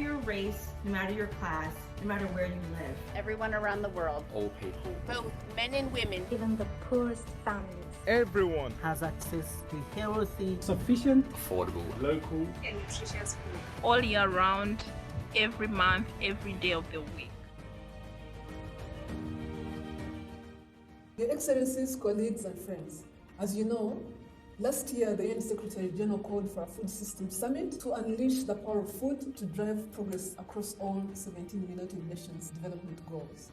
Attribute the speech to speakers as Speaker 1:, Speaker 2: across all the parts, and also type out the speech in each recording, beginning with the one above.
Speaker 1: your race, no matter your class, no matter where you live.
Speaker 2: Everyone around the world.
Speaker 3: All people.
Speaker 2: Both men and women.
Speaker 4: Even the poorest families.
Speaker 5: Everyone
Speaker 6: has access to healthy,
Speaker 5: sufficient,
Speaker 3: affordable,
Speaker 5: local,
Speaker 2: and nutritious food.
Speaker 7: All year round, every month, every day of the week.
Speaker 8: Your Excellencies, colleagues and friends, as you know, last year the UN Secretary General called for a food system summit to unleash the power of food to drive progress across all 17 United Nations development goals.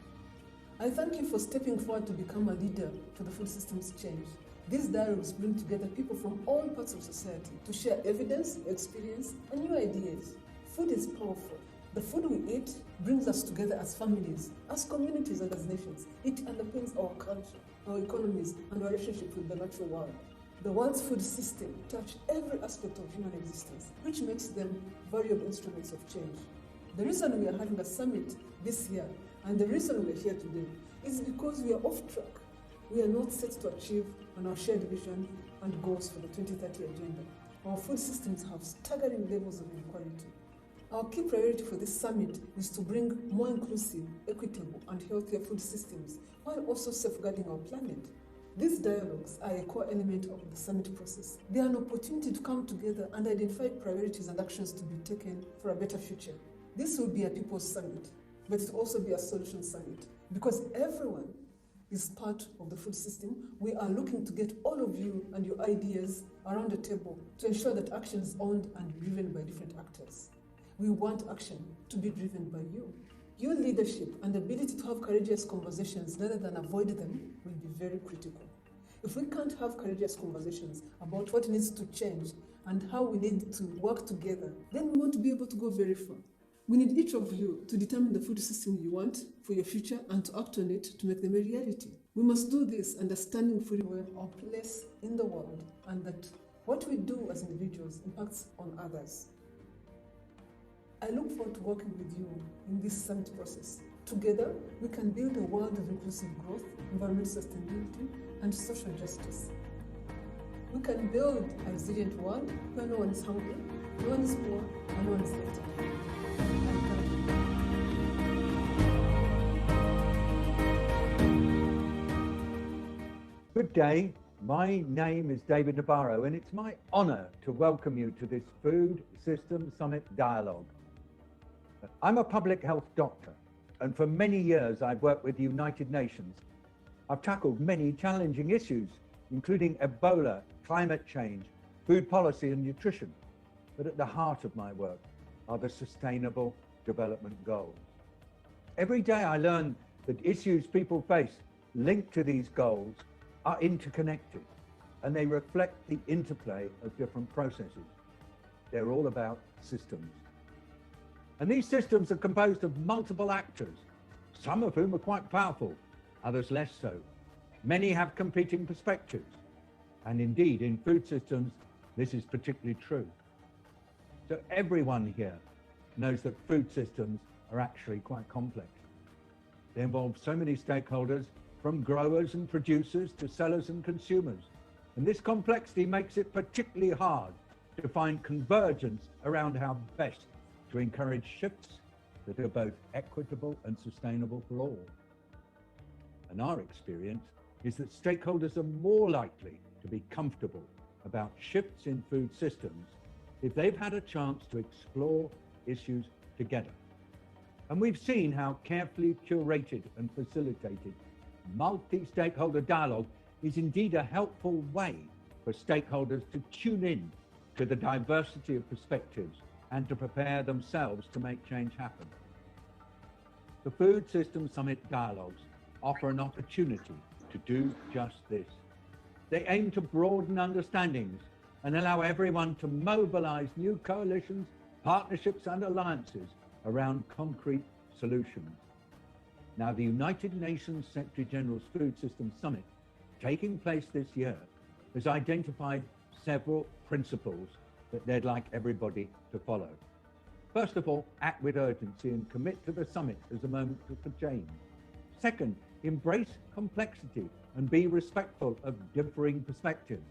Speaker 8: I thank you for stepping forward to become a leader for the food systems change. These dialogues bring together people from all parts of society to share evidence, experience, and new ideas. Food is powerful. The food we eat brings us together as families, as communities, and as nations. It underpins our culture, our economies, and our relationship with the natural world. The world's food system touches every aspect of human existence, which makes them valuable instruments of change. The reason we are having a summit this year, and the reason we are here today, is because we are off track. We are not set to achieve on our shared vision and goals for the 2030 agenda. Our food systems have staggering levels of inequality. Our key priority for this summit is to bring more inclusive, equitable, and healthier food systems while also safeguarding our planet. These dialogues are a core element of the summit process. They are an opportunity to come together and identify priorities and actions to be taken for a better future. This will be a people's summit, but it will also be a solution summit. Because everyone is part of the food system, we are looking to get all of you and your ideas around the table to ensure that action is owned and driven by different actors. We want action to be driven by you. Your leadership and ability to have courageous conversations rather than avoid them will be very critical. If we can't have courageous conversations about what needs to change and how we need to work together, then we won't be able to go very far. We need each of you to determine the food system you want for your future and to act on it to make them a reality. We must do this understanding fully well our place in the world and that what we do as individuals impacts on others. I look forward to working with you in this summit process. Together, we can build a world of inclusive growth, environmental sustainability, and social justice. We can build a resilient world where no one is hungry, no one is poor, and no one is left behind.
Speaker 9: Good day. My name is David Nabarro, and it's my honor to welcome you to this Food System Summit Dialogue. I'm a public health doctor, and for many years I've worked with the United Nations. I've tackled many challenging issues, including Ebola, climate change, food policy and nutrition. But at the heart of my work are the Sustainable Development Goals. Every day I learn that issues people face linked to these goals are interconnected, and they reflect the interplay of different processes. They're all about systems. And these systems are composed of multiple actors, some of whom are quite powerful, others less so. Many have competing perspectives. And indeed, in food systems, this is particularly true. So everyone here knows that food systems are actually quite complex. They involve so many stakeholders, from growers and producers to sellers and consumers. And this complexity makes it particularly hard to find convergence around how best to encourage shifts that are both equitable and sustainable for all. And our experience is that stakeholders are more likely to be comfortable about shifts in food systems if they've had a chance to explore issues together. And we've seen how carefully curated and facilitated multi-stakeholder dialogue is indeed a helpful way for stakeholders to tune in to the diversity of perspectives and to prepare themselves to make change happen. The Food System Summit Dialogues offer an opportunity to do just this. They aim to broaden understandings and allow everyone to mobilize new coalitions, partnerships and alliances around concrete solutions. Now, the United Nations Secretary General's Food System Summit, taking place this year, has identified several principles that they'd like everybody to follow. First of all, act with urgency and commit to the summit as a moment for change. Second, embrace complexity and be respectful of differing perspectives.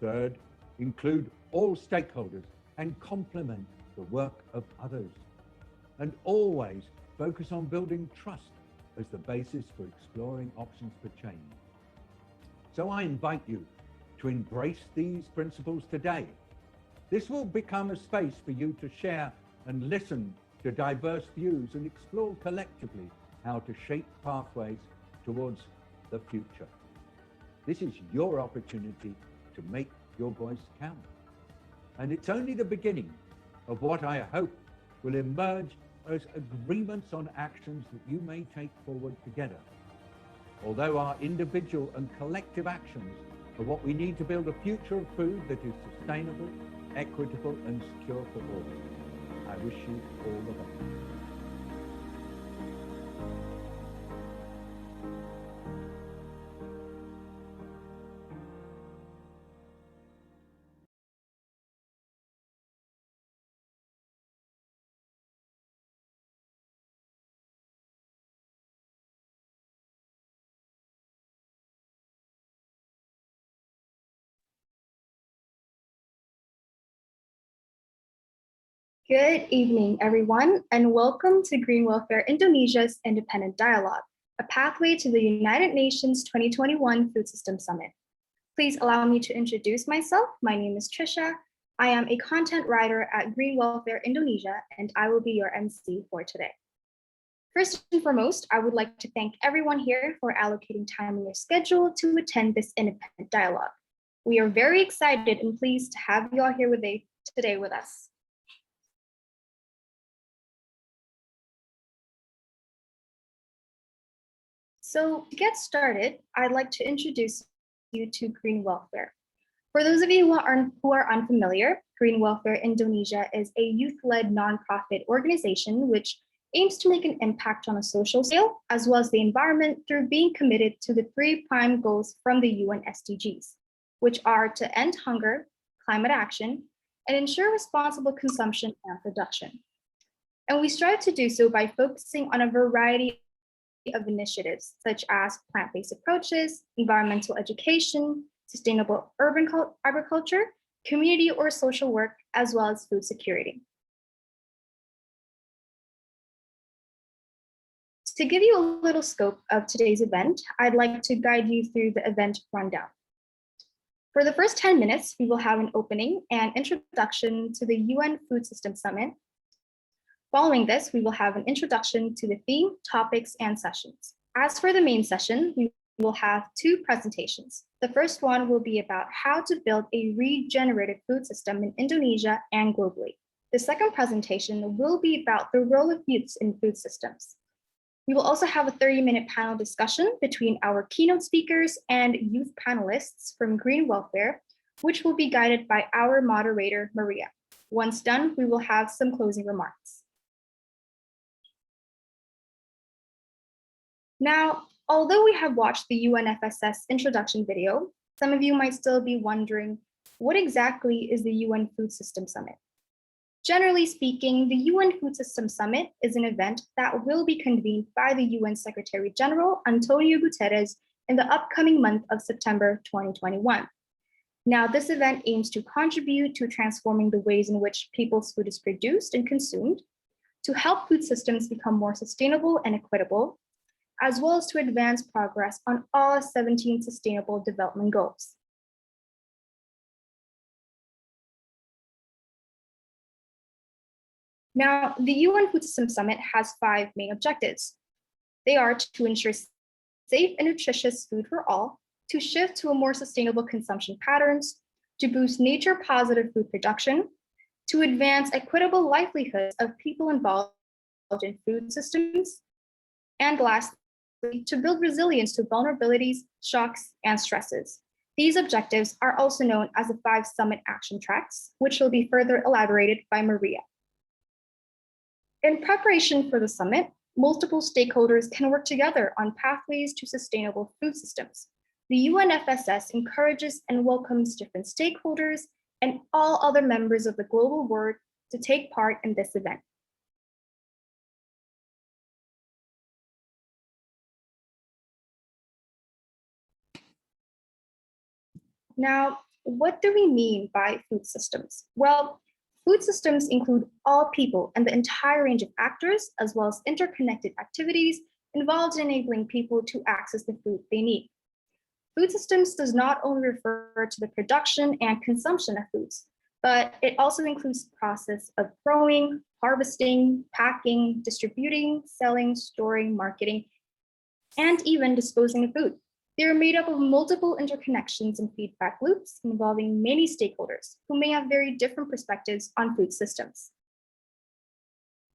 Speaker 9: Third, include all stakeholders and complement the work of others. and always focus on building trust as the basis for exploring options for change. So I invite you to embrace these principles today. This will become a space for you to share and listen to diverse views and explore collectively how to shape pathways towards the future. This is your opportunity to make your voice count. And it's only the beginning of what I hope will emerge as agreements on actions that you may take forward together. Although our individual and collective actions are what we need to build a future of food that is sustainable, equitable, and secure for all. I wish you all the best.
Speaker 4: Good evening, everyone, and welcome to Green Welfare Indonesia's Independent Dialogue, a pathway to the United Nations 2021 Food System Summit. Please allow me to introduce myself. My name is Trisha. I am a content writer at Green Welfare Indonesia, and I will be your MC for today. First and foremost, I would like to thank everyone here for allocating time in your schedule to attend this independent dialogue. We are very excited and pleased to have you all here today with us. So to get started, I'd like to introduce you to Green Welfare. For those of you who are unfamiliar, Green Welfare Indonesia is a youth-led nonprofit organization which aims to make an impact on a social scale, as well as the environment, through being committed to the 3 prime goals from the UN SDGs, which are to end hunger, climate action, and ensure responsible consumption and production. And we strive to do so by focusing on a variety of initiatives, such as plant-based approaches, environmental education, sustainable urban agriculture, community or social work, as well as food security. To give you a little scope of today's event, I'd like to guide you through the event rundown. For the first 10 minutes, we will have an opening and introduction to the UN Food System Summit. Following this, we will have an introduction to the theme, topics, and sessions. As for the main session, we will have 2 presentations. The first one will be about how to build a regenerative food system in Indonesia and globally. The second presentation will be about the role of youths in food systems. We will also have a 30-minute panel discussion between our keynote speakers and youth panelists from Green Welfare, which will be guided by our moderator, Maria. Once done, we will have some closing remarks. Now, although we have watched the UNFSS introduction video, some of you might still be wondering, what exactly is the UN Food System Summit? Generally speaking, the UN Food System Summit is an event that will be convened by the UN Secretary General, Antonio Guterres, in the upcoming month of September 2021. Now, this event aims to contribute to transforming the ways in which people's food is produced and consumed, to help food systems become more sustainable and equitable, as well as to advance progress on all 17 Sustainable Development Goals. Now, the UN Food System Summit has 5 main objectives. They are to ensure safe and nutritious food for all, to shift to a more sustainable consumption patterns, to boost nature-positive food production, to advance equitable livelihoods of people involved in food systems, and lastly, to build resilience to vulnerabilities, shocks, and stresses. These objectives are also known as the 5 summit action tracks, which will be further elaborated by Maria. In preparation for the summit, multiple stakeholders can work together on pathways to sustainable food systems. The UNFSS encourages and welcomes different stakeholders and all other members of the global world to take part in this event. Now, what do we mean by food systems? Well, Food systems include all people and the entire range of actors, as well as interconnected activities involved in enabling people to access the food they need. Food systems does not only refer to the production and consumption of foods, but it also includes the process of growing, harvesting, packing, distributing, selling, storing, marketing, and even disposing of food. They are made up of multiple interconnections and feedback loops involving many stakeholders who may have very different perspectives on food systems.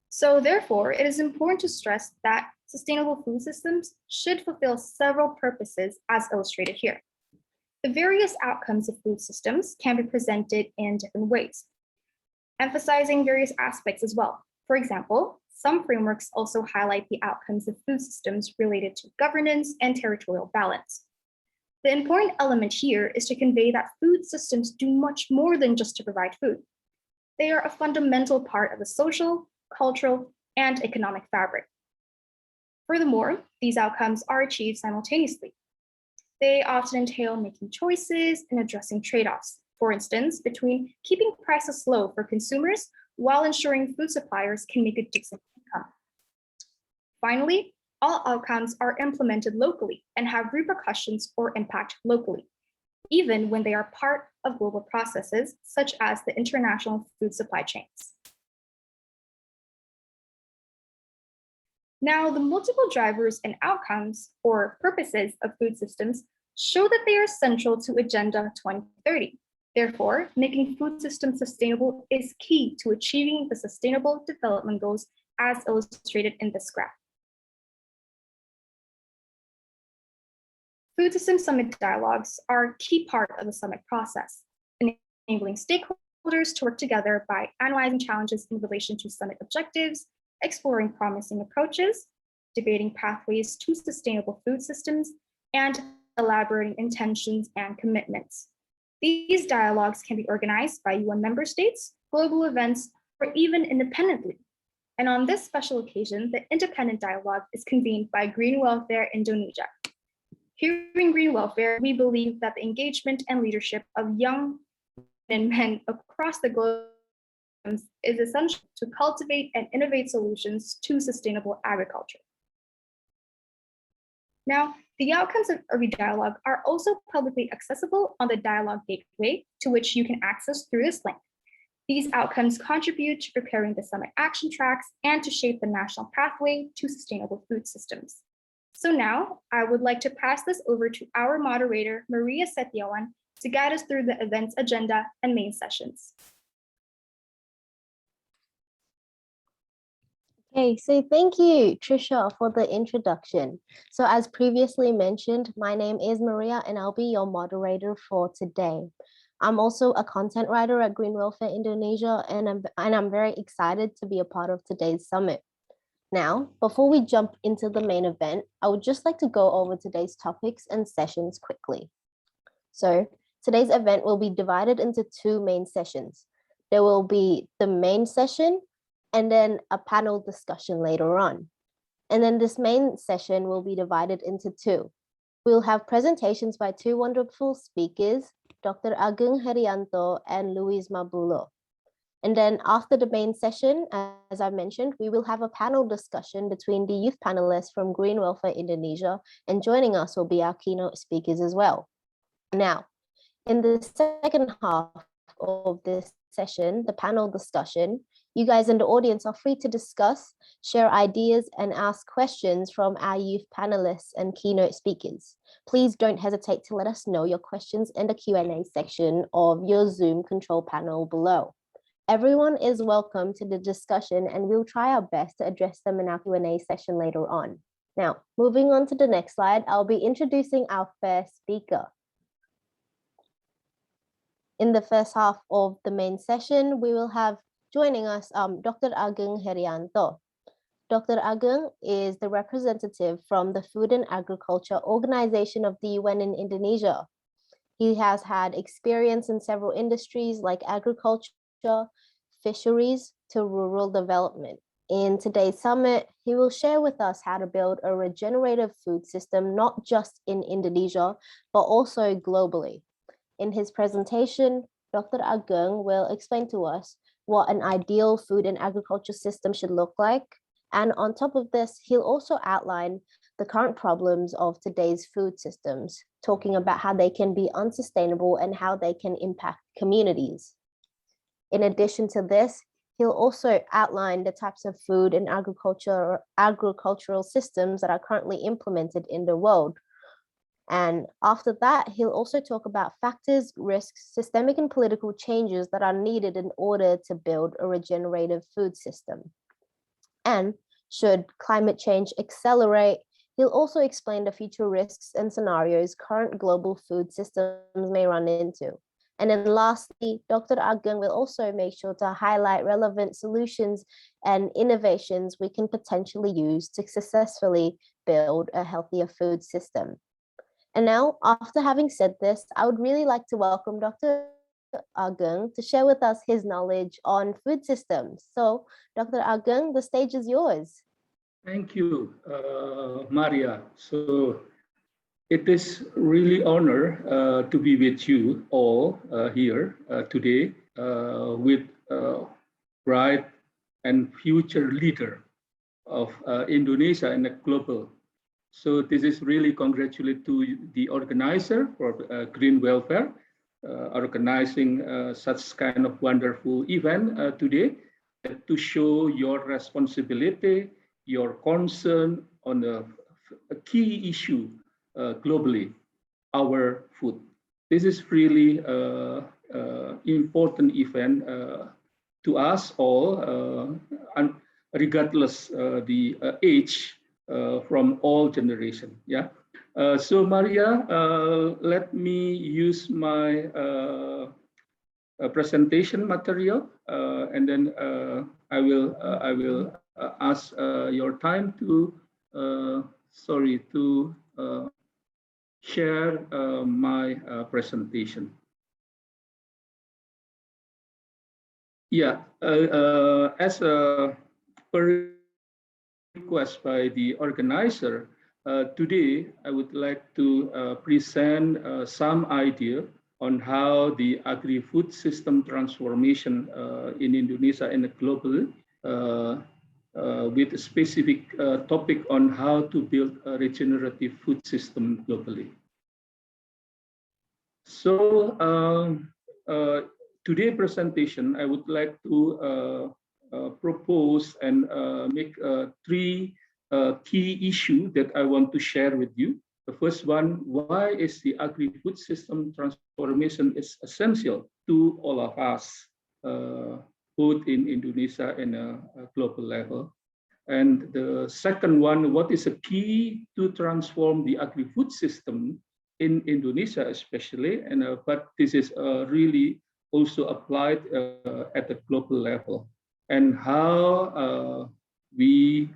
Speaker 4: So therefore, it is important to stress that sustainable food systems should fulfill several purposes as illustrated here. The various outcomes of food systems can be presented in different ways, emphasizing various aspects as well. For example, some frameworks also highlight the outcomes of food systems related to governance and territorial balance. The important element here is to convey that food systems do much more than just to provide food. They are a fundamental part of the social, cultural, and economic fabric. Furthermore, these outcomes are achieved simultaneously. They often entail making choices and addressing trade-offs, for instance, between keeping prices low for consumers while ensuring food suppliers can make a decent income. Finally, all outcomes are implemented locally and have repercussions or impact locally, even when they are part of global processes, such as the international food supply chains. Now, the multiple drivers and outcomes or purposes of food systems show that they are central to Agenda 2030. Therefore, making food systems sustainable is key to achieving the Sustainable Development Goals as illustrated in this graph. Food System Summit dialogues are a key part of the summit process, enabling stakeholders to work together by analyzing challenges in relation to summit objectives, exploring promising approaches, debating pathways to sustainable food systems, and elaborating intentions and commitments. These dialogues can be organized by UN member states, global events, or even independently. And on this special occasion, the independent dialogue is convened by Green Welfare Indonesia. Here in Green Welfare, we believe that the engagement and leadership of young and men across the globe is essential to cultivate and innovate solutions to sustainable agriculture. Now, the outcomes of every dialogue are also publicly accessible on the dialogue gateway, to which you can access through this link. These outcomes contribute to preparing the summit action tracks and to shape the national pathway to sustainable food systems. So now I would like to pass this over to our moderator, Maria Setiawan, to guide us through the event's agenda and main sessions.
Speaker 3: Okay, so thank you, Trisha, for the introduction. So as previously mentioned, my name is Maria and I'll be your moderator for today. I'm also a content writer at Green Welfare Indonesia, and I'm very excited to be a part of today's summit. Now, before we jump into the main event, I would just like to go over today's topics and sessions quickly. So today's event will be divided into two main sessions. There will be the main session and then a panel discussion later on. And then this main session will be divided into two. We'll have presentations by two wonderful speakers, Dr. Agung Herianto and Luis Mabulo. And then after the main session, as I mentioned, we will have a panel discussion between the youth panelists from Green Welfare Indonesia, and joining us will be our keynote speakers as well. Now, in the second half of this session, the panel discussion, you guys in the audience are free to discuss, share ideas, and ask questions from our youth panelists and keynote speakers. Please don't hesitate to let us know your questions in the Q&A section of your Zoom control panel below. Everyone is welcome to the discussion, and we'll try our best to address them in our Q&A session later on. Now, moving on to the next slide, I'll be introducing our first speaker. In the first half of the main session, we will have joining us Dr. Agung Herianto. Dr. Agung is the representative from the Food and Agriculture Organization of the UN in Indonesia. He has had experience in several industries like agriculture, fisheries to rural development. In today's summit, he will share with us how to build a regenerative food system, not just in Indonesia, but also globally. In his presentation, Dr. Agung will explain to us what an ideal food and agriculture system should look like. And on top of this, he'll also outline the current problems of today's food systems, talking about how they can be unsustainable and how they can impact communities. In addition to this, he'll also outline the types of food and agricultural systems that are currently implemented in the world. And after that, he'll also talk about factors, risks, systemic and political changes that are needed in order to build a regenerative food system. And should climate change accelerate, he'll also explain the future risks and scenarios current global food systems may run into. And then lastly, Dr. Agung will also make sure to highlight relevant solutions and innovations we can potentially use to successfully build a healthier food system. And now, after having said this, I would really like to welcome Dr. Agung to share with us his knowledge on food systems. So, Dr. Agung, the stage is yours.
Speaker 5: Thank you, Maria. So it is really honor to be with you all here today with bright and future leader of Indonesia and the global. So this is really congratulate to the organizer for Green Welfare, organizing such kind of wonderful event today to show your responsibility, your concern on a key issue globally, our food. This is really important event to us all, and regardless the age, from all generation. Yeah. So Maria, let me use my presentation material, and then I will ask your time to share my presentation. Yeah, as per request by the organizer, today I would like to present some idea on how the agri-food system transformation in Indonesia and globally, with a specific topic on how to build a regenerative food system globally. So today's presentation, I would like to propose and make three key issues that I want to share with you. The first one, why is the agri-food system transformation is essential to all of us, both in Indonesia and a global level. And the second one, what is a key to transform the agri-food system in Indonesia especially, and but this is really also applied at the global level, and how we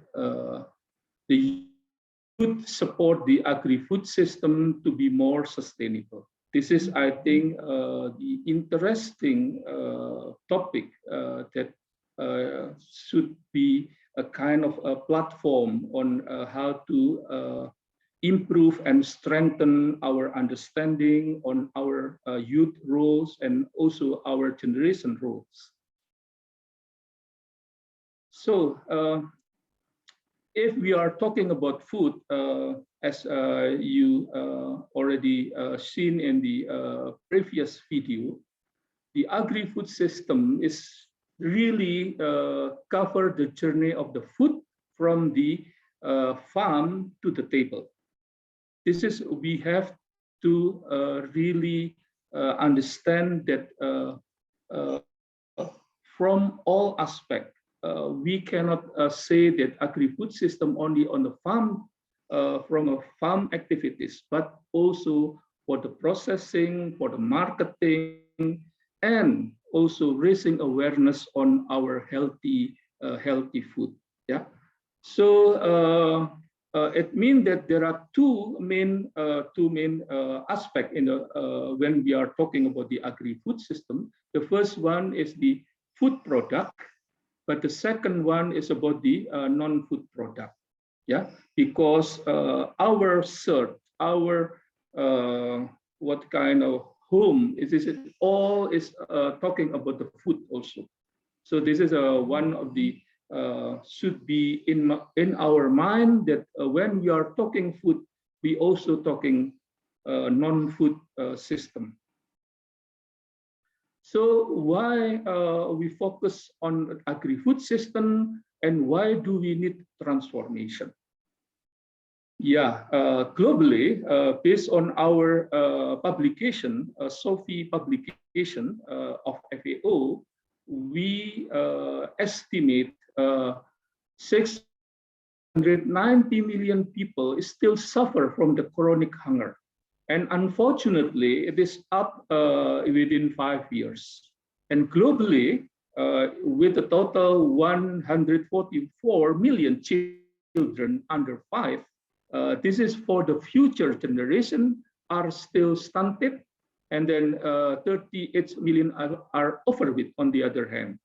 Speaker 5: could support the agri-food system to be more sustainable. This is, I think, the interesting topic that should be a kind of a platform on how to improve and strengthen our understanding on our youth roles and also our generation roles. So if we are talking about food, as you already seen in the previous video, the agri-food system is really cover the journey of the food from the farm to the table. This is, we have to really understand that from all aspects, we cannot say that agri-food system only on the farm, from a farm activities, but also for the processing, for the marketing, and also raising awareness on our healthy food. Yeah. So it means that there are two main aspects in the when we are talking about the agri-food system. The first one is the food product, but the second one is about the non-food product. Yeah, because our search, our what kind of home is this? All is talking about the food also. So this is one of the should be in our mind that when we are talking food, we also talking non-food system. So why we focus on agri-food system, and why do we need transformation? Yeah, globally, based on our publication, SOFI publication of FAO, we estimate 690 million people still suffer from the chronic hunger. And unfortunately, it is up within 5 years. And globally, with a total 144 million children under 5, this is for the future generation are still stunted, and then 38 million are overweight on the other hand.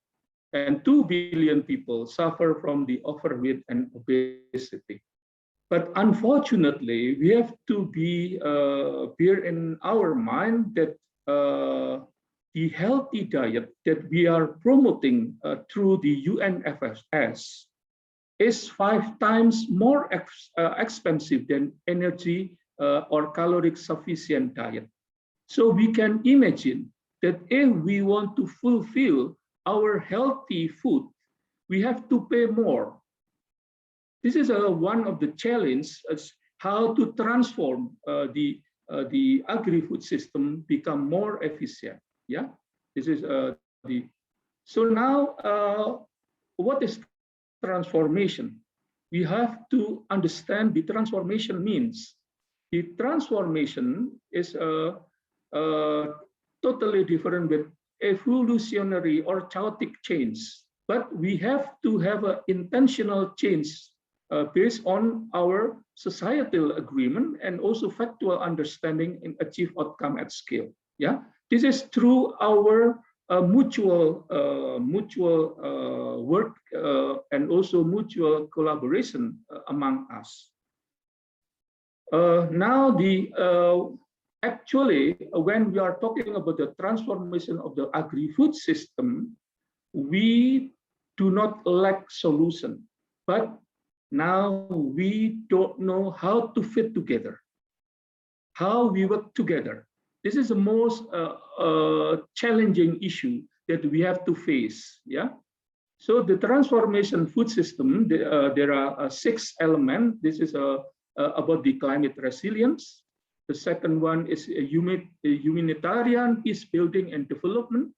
Speaker 5: And 2 billion people suffer from the overweight and obesity. But unfortunately, we have to be bear in our mind that the healthy diet that we are promoting through the UNFSS is 5 times more expensive than energy or caloric sufficient diet. So we can imagine that if we want to fulfill our healthy food, we have to pay more. This is one of the challenges, how to transform the agri-food system become more efficient. Yeah, this is so now what is transformation? We have to understand the transformation means. The transformation is totally different with evolutionary or chaotic change, but we have to have an intentional change based on our societal agreement and also factual understanding and achieve outcome at scale. Yeah, this is through our mutual work and also mutual collaboration among us. Now actually, when we are talking about the transformation of the agri-food system, we do not lack solution, but now we don't know how to fit together, how we work together. This is the most challenging issue that we have to face. Yeah. So the transformation food system, there are 6 elements. This is about the climate resilience. The second one is humanitarian peace building and development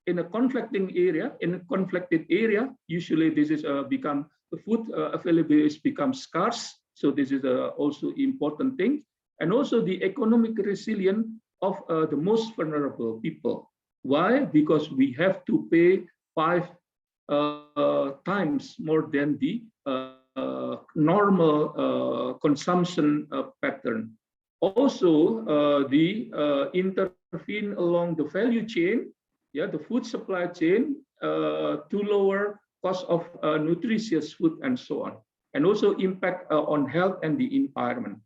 Speaker 5: in a conflicting area. In a conflicted area, usually this is become the food availability is become scarce. So this is also important thing. And also the economic resilience of the most vulnerable people. Why? Because we have to pay 5 times more than the normal consumption pattern. Also, intervene along the value chain, yeah, the food supply chain to lower cost of nutritious food and so on, and also impact on health and the environment.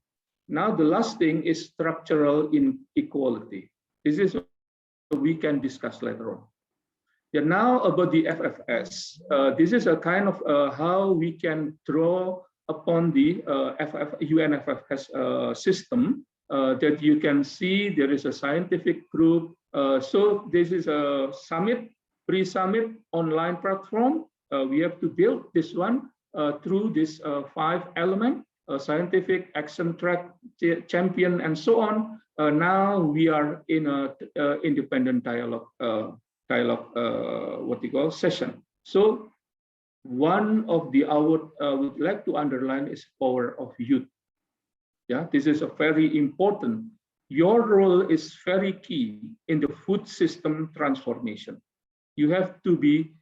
Speaker 5: Now, the last thing is structural inequality. This is what we can discuss later on. Yeah, now about the FFS. This is a kind of how we can draw upon the UNFFS system that you can see there is a scientific group. So this is a summit, pre-summit online platform. We have to build this one through this 5 elements. Scientific, action track, champion, and so on. Now we are in a independent dialogue, what you call session. So one of the I would like to underline is power of youth. Yeah, this is a very important. Your role is very key in the food system transformation. You have to be,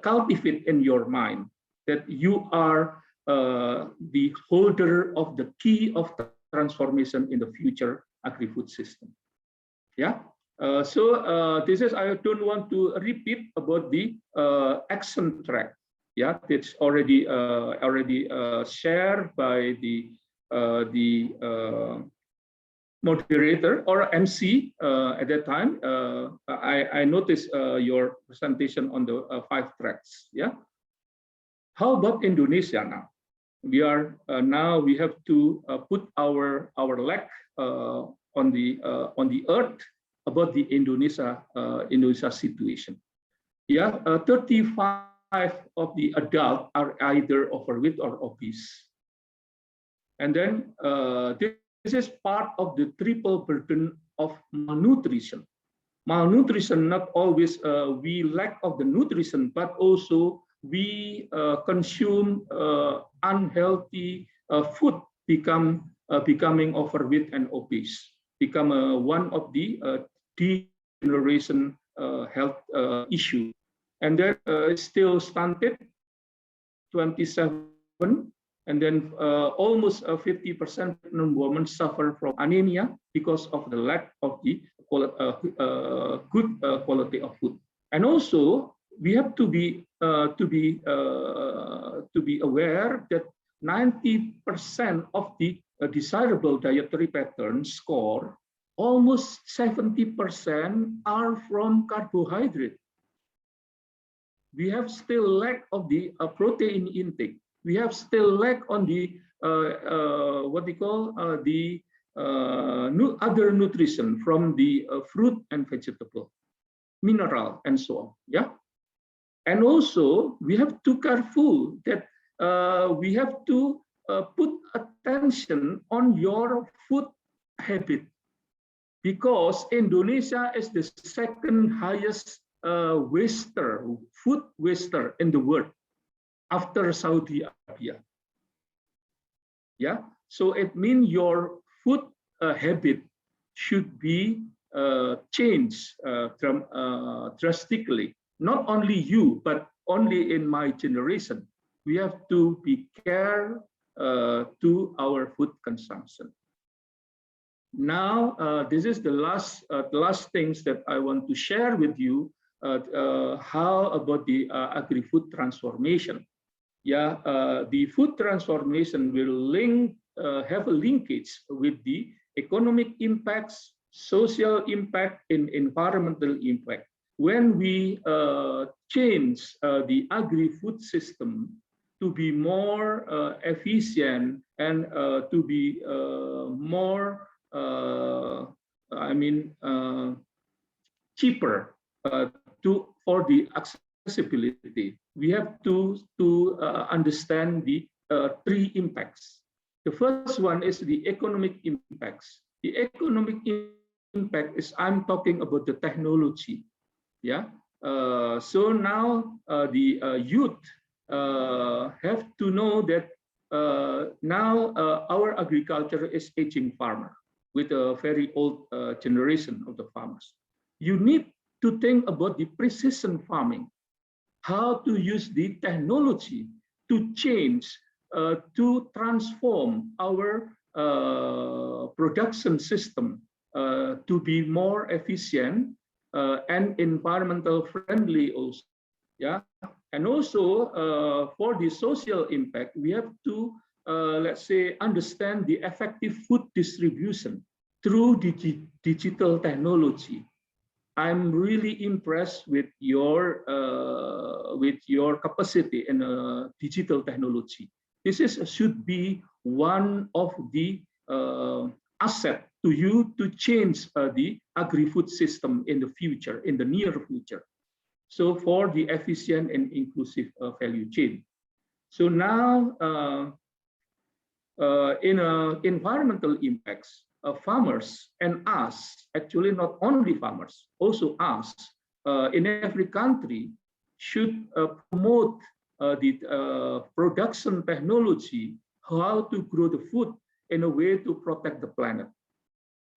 Speaker 5: cultivate in your mind that you are the holder of the key of the transformation in the future agri-food system. Yeah. This is, I don't want to repeat about the action track. Yeah, it's already shared by the moderator or MC at that time, I noticed your presentation on the 5 tracks. Yeah. How about Indonesia now? We are now we have to put our leg on the earth about the Indonesia situation. Yeah, 35 of the adults are either overweight or obese, and then this is part of the triple burden of malnutrition. Malnutrition, not always we lack of the nutrition, but also we consume unhealthy food, becoming overweight and obese, become one of the degeneration health issue. And then still stunted, 27, and then almost 50% women suffer from anemia because of the lack of the good quality of food. And also we have to be aware that 90% of the desirable dietary pattern score, almost 70% are from carbohydrate. We have still lack of the protein intake. We have still lack on the what we call the other nutrition from the fruit and vegetable, mineral, and so on. Yeah, and also we have to careful that we have to put attention on your food habit, because Indonesia is the second highest food waster in the world after Saudi Arabia. Yeah, so it means your food habit should be changed drastically. Not only you, but only in my generation, we have to be care to our food consumption. Now, this is the last things that I want to share with you. How about the agri-food transformation? Yeah, the food transformation will have a linkage with the economic impacts, social impact, and environmental impact. When we change the agri-food system to be more efficient and to be more, cheaper for the accessibility, we have to understand the 3 impacts. The first one is the economic impacts. The economic impact is, I'm talking about the technology. Yeah. So now the youth have to know that now our agriculture is aging farmer with a very old generation of the farmers. You need to think about the precision farming, how to use the technology to change, to transform our production system to be more efficient and environmental friendly also. Yeah, and also for the social impact, we have to let's say understand the effective food distribution through digital technology. I'm really impressed with your capacity in digital technology. This should be one of the asset to you to change the agri-food system in the future, in the near future. So for the efficient and inclusive value chain. So now in environmental impacts, farmers and us, actually not only farmers, also us in every country should promote the production technology, how to grow the food in a way to protect the planet.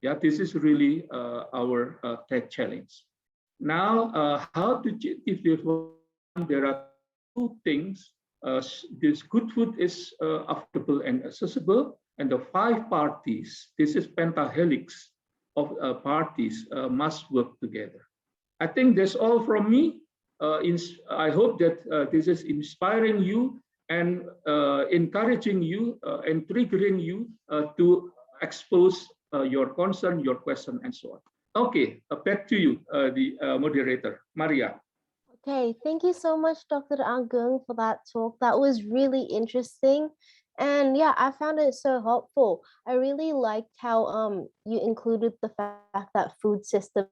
Speaker 5: Yeah, this is really our tech challenge. Now, how to achieve this one? There are 2 things. This good food is affordable and accessible, and the 5 parties, this is pentahelix of parties, must work together. I think that's all from me. I hope that this is inspiring you and encouraging you and triggering you to expose your concern, your question, and so on. Okay, back to you, the moderator, Maria.
Speaker 3: Okay, thank you so much, Dr. Agung, for that talk. That was really interesting. And yeah, I found it so helpful. I really liked how you included the fact that food system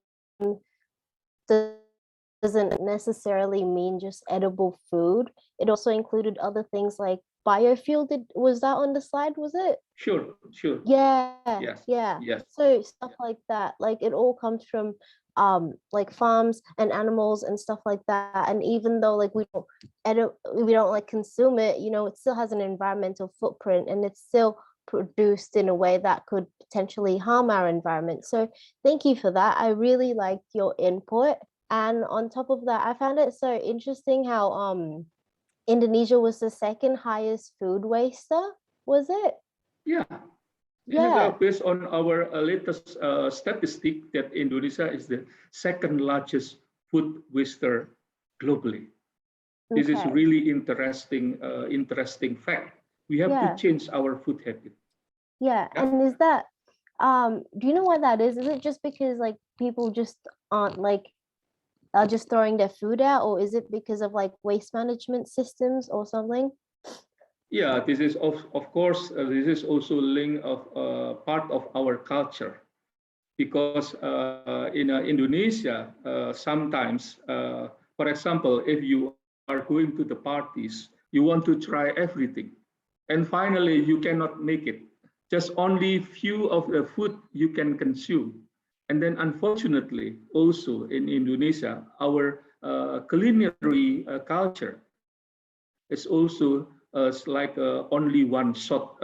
Speaker 3: doesn't necessarily mean just edible food. It also included other things like biofuel. Was that on the slide, was it?
Speaker 5: Sure, sure.
Speaker 3: Yeah,
Speaker 5: Yes,
Speaker 3: yeah.
Speaker 5: yes.
Speaker 3: So stuff like that, like it all comes from like farms and animals and stuff like that. And even though like we don't like consume it, you know, it still has an environmental footprint and it's still produced in a way that could potentially harm our environment. So thank you for that. I really liked your input. And on top of that, I found it so interesting how Indonesia was the second highest food waster, was it?
Speaker 5: Yeah. This is based on our latest statistic that Indonesia is the second largest food waster globally. This is really interesting, interesting fact. We have to change our food habit.
Speaker 3: Yeah, and is that, do you know why that is? Is it just because like people just aren't like, are just throwing their food out, or is it because of like waste management systems or something?
Speaker 5: Yeah, this is of course, this is also linked of part of our culture, because in Indonesia, sometimes, for example, if you are going to the parties, you want to try everything, and finally you cannot make it. Just only few of the food you can consume, and then unfortunately, also in Indonesia, our culinary culture is also like only one shot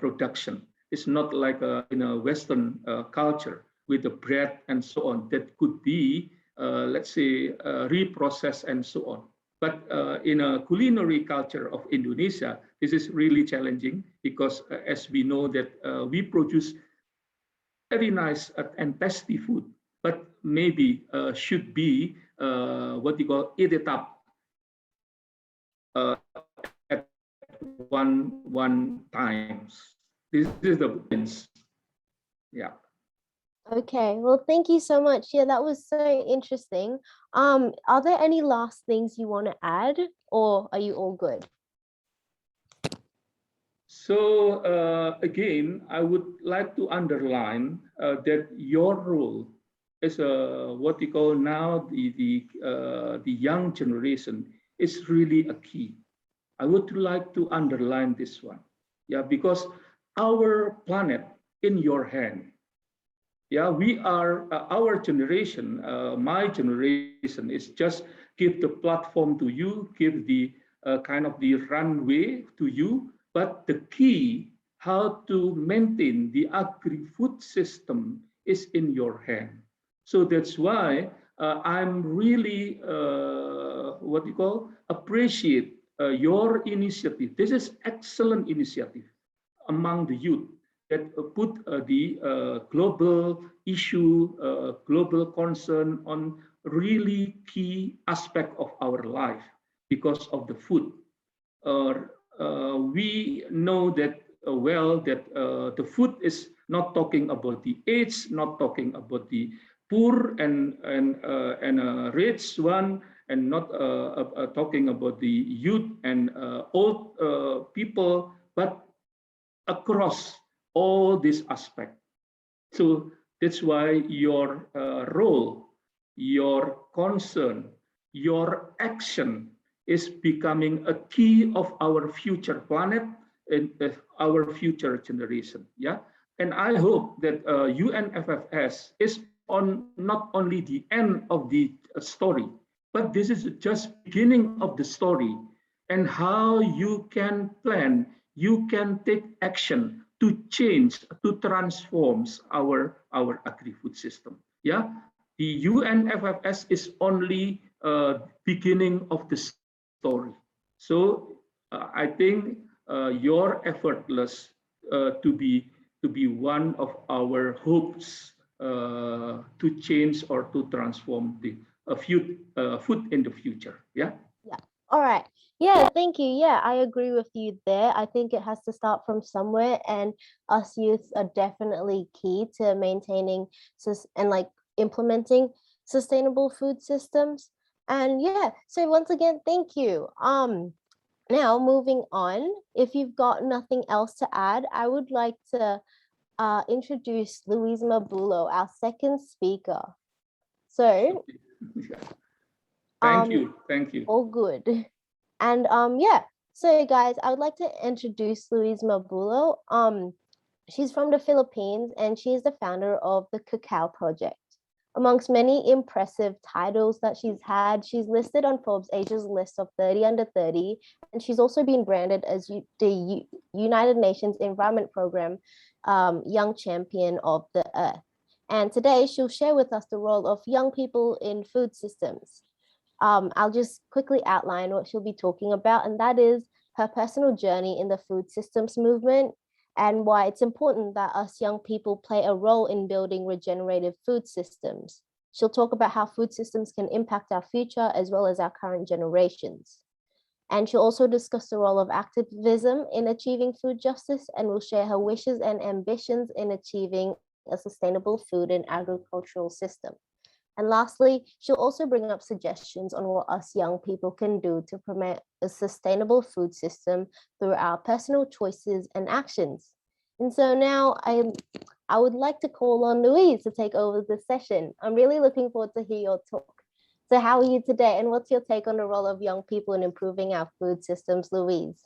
Speaker 5: production. It's not like in a Western culture with the bread and so on that could be, let's say, reprocessed and so on. But in a culinary culture of Indonesia, this is really challenging because as we know that we produce very nice and tasty food, but maybe should be what you call eat it up at one times. This is the difference. Yeah.
Speaker 3: Okay, well, thank you so much. Yeah, that was so interesting. Are there any last things you want to add, or are you all good?
Speaker 5: So again, I would like to underline that your role as what you call now the young generation is really a key. I would like to underline this one, yeah, because our planet in your hand. Yeah, we are our generation. My generation is just give the platform to you, give the kind of the runway to you. But the key how to maintain the agri-food system is in your hand. So that's why I'm really what you call appreciate your initiative. This is excellent initiative among the youth that put the global issue, global concern on really key aspect of our life because of the food. We know that well that the food is not talking about the age, not talking about the poor and rich one, and not talking about the youth and old people, but across all these aspects. So that's why your role, your concern, your action is becoming a key of our future planet and our future generation. Yeah, and I hope that UNFFS is on not only the end of the story, but this is just beginning of the story, and how you can plan, you can take action to change, to transform our agri-food system. Yeah, the UNFFS is only beginning of the story. So I think your effortless to be one of our hopes to change or to transform the food in the future. Yeah.
Speaker 3: Yeah. All right. Yeah, thank you. Yeah, I agree with you there. I think it has to start from somewhere, and us youth are definitely key to maintaining and like implementing sustainable food systems. And yeah, so once again, thank you. Now moving on, if you've got nothing else to add, I would like to introduce Louise Mabulo, our second speaker. So,
Speaker 5: Thank you. Thank you.
Speaker 3: all good. And yeah, so guys, I would like to introduce Louise Mabulo. She's from the Philippines and she's the founder of the Cacao Project. Amongst many impressive titles that she's had, she's listed on Forbes Asia's list of 30 under 30, and she's also been branded as the United Nations Environment Program Young Champion of the Earth. And today she'll share with us the role of young people in food systems. I'll just quickly outline what she'll be talking about, and that is her personal journey in the food systems movement and why it's important that us young people play a role in building regenerative food systems. She'll talk about how food systems can impact our future as well as our current generations. And she'll also discuss the role of activism in achieving food justice, and will share her wishes and ambitions in achieving a sustainable food and agricultural system. And lastly, she'll also bring up suggestions on what us young people can do to promote a sustainable food system through our personal choices and actions. And so now I would like to call on Louise to take over the session. I'm really looking forward to hear your talk. So how are you today? And what's your take on the role of young people in improving our food systems, Louise?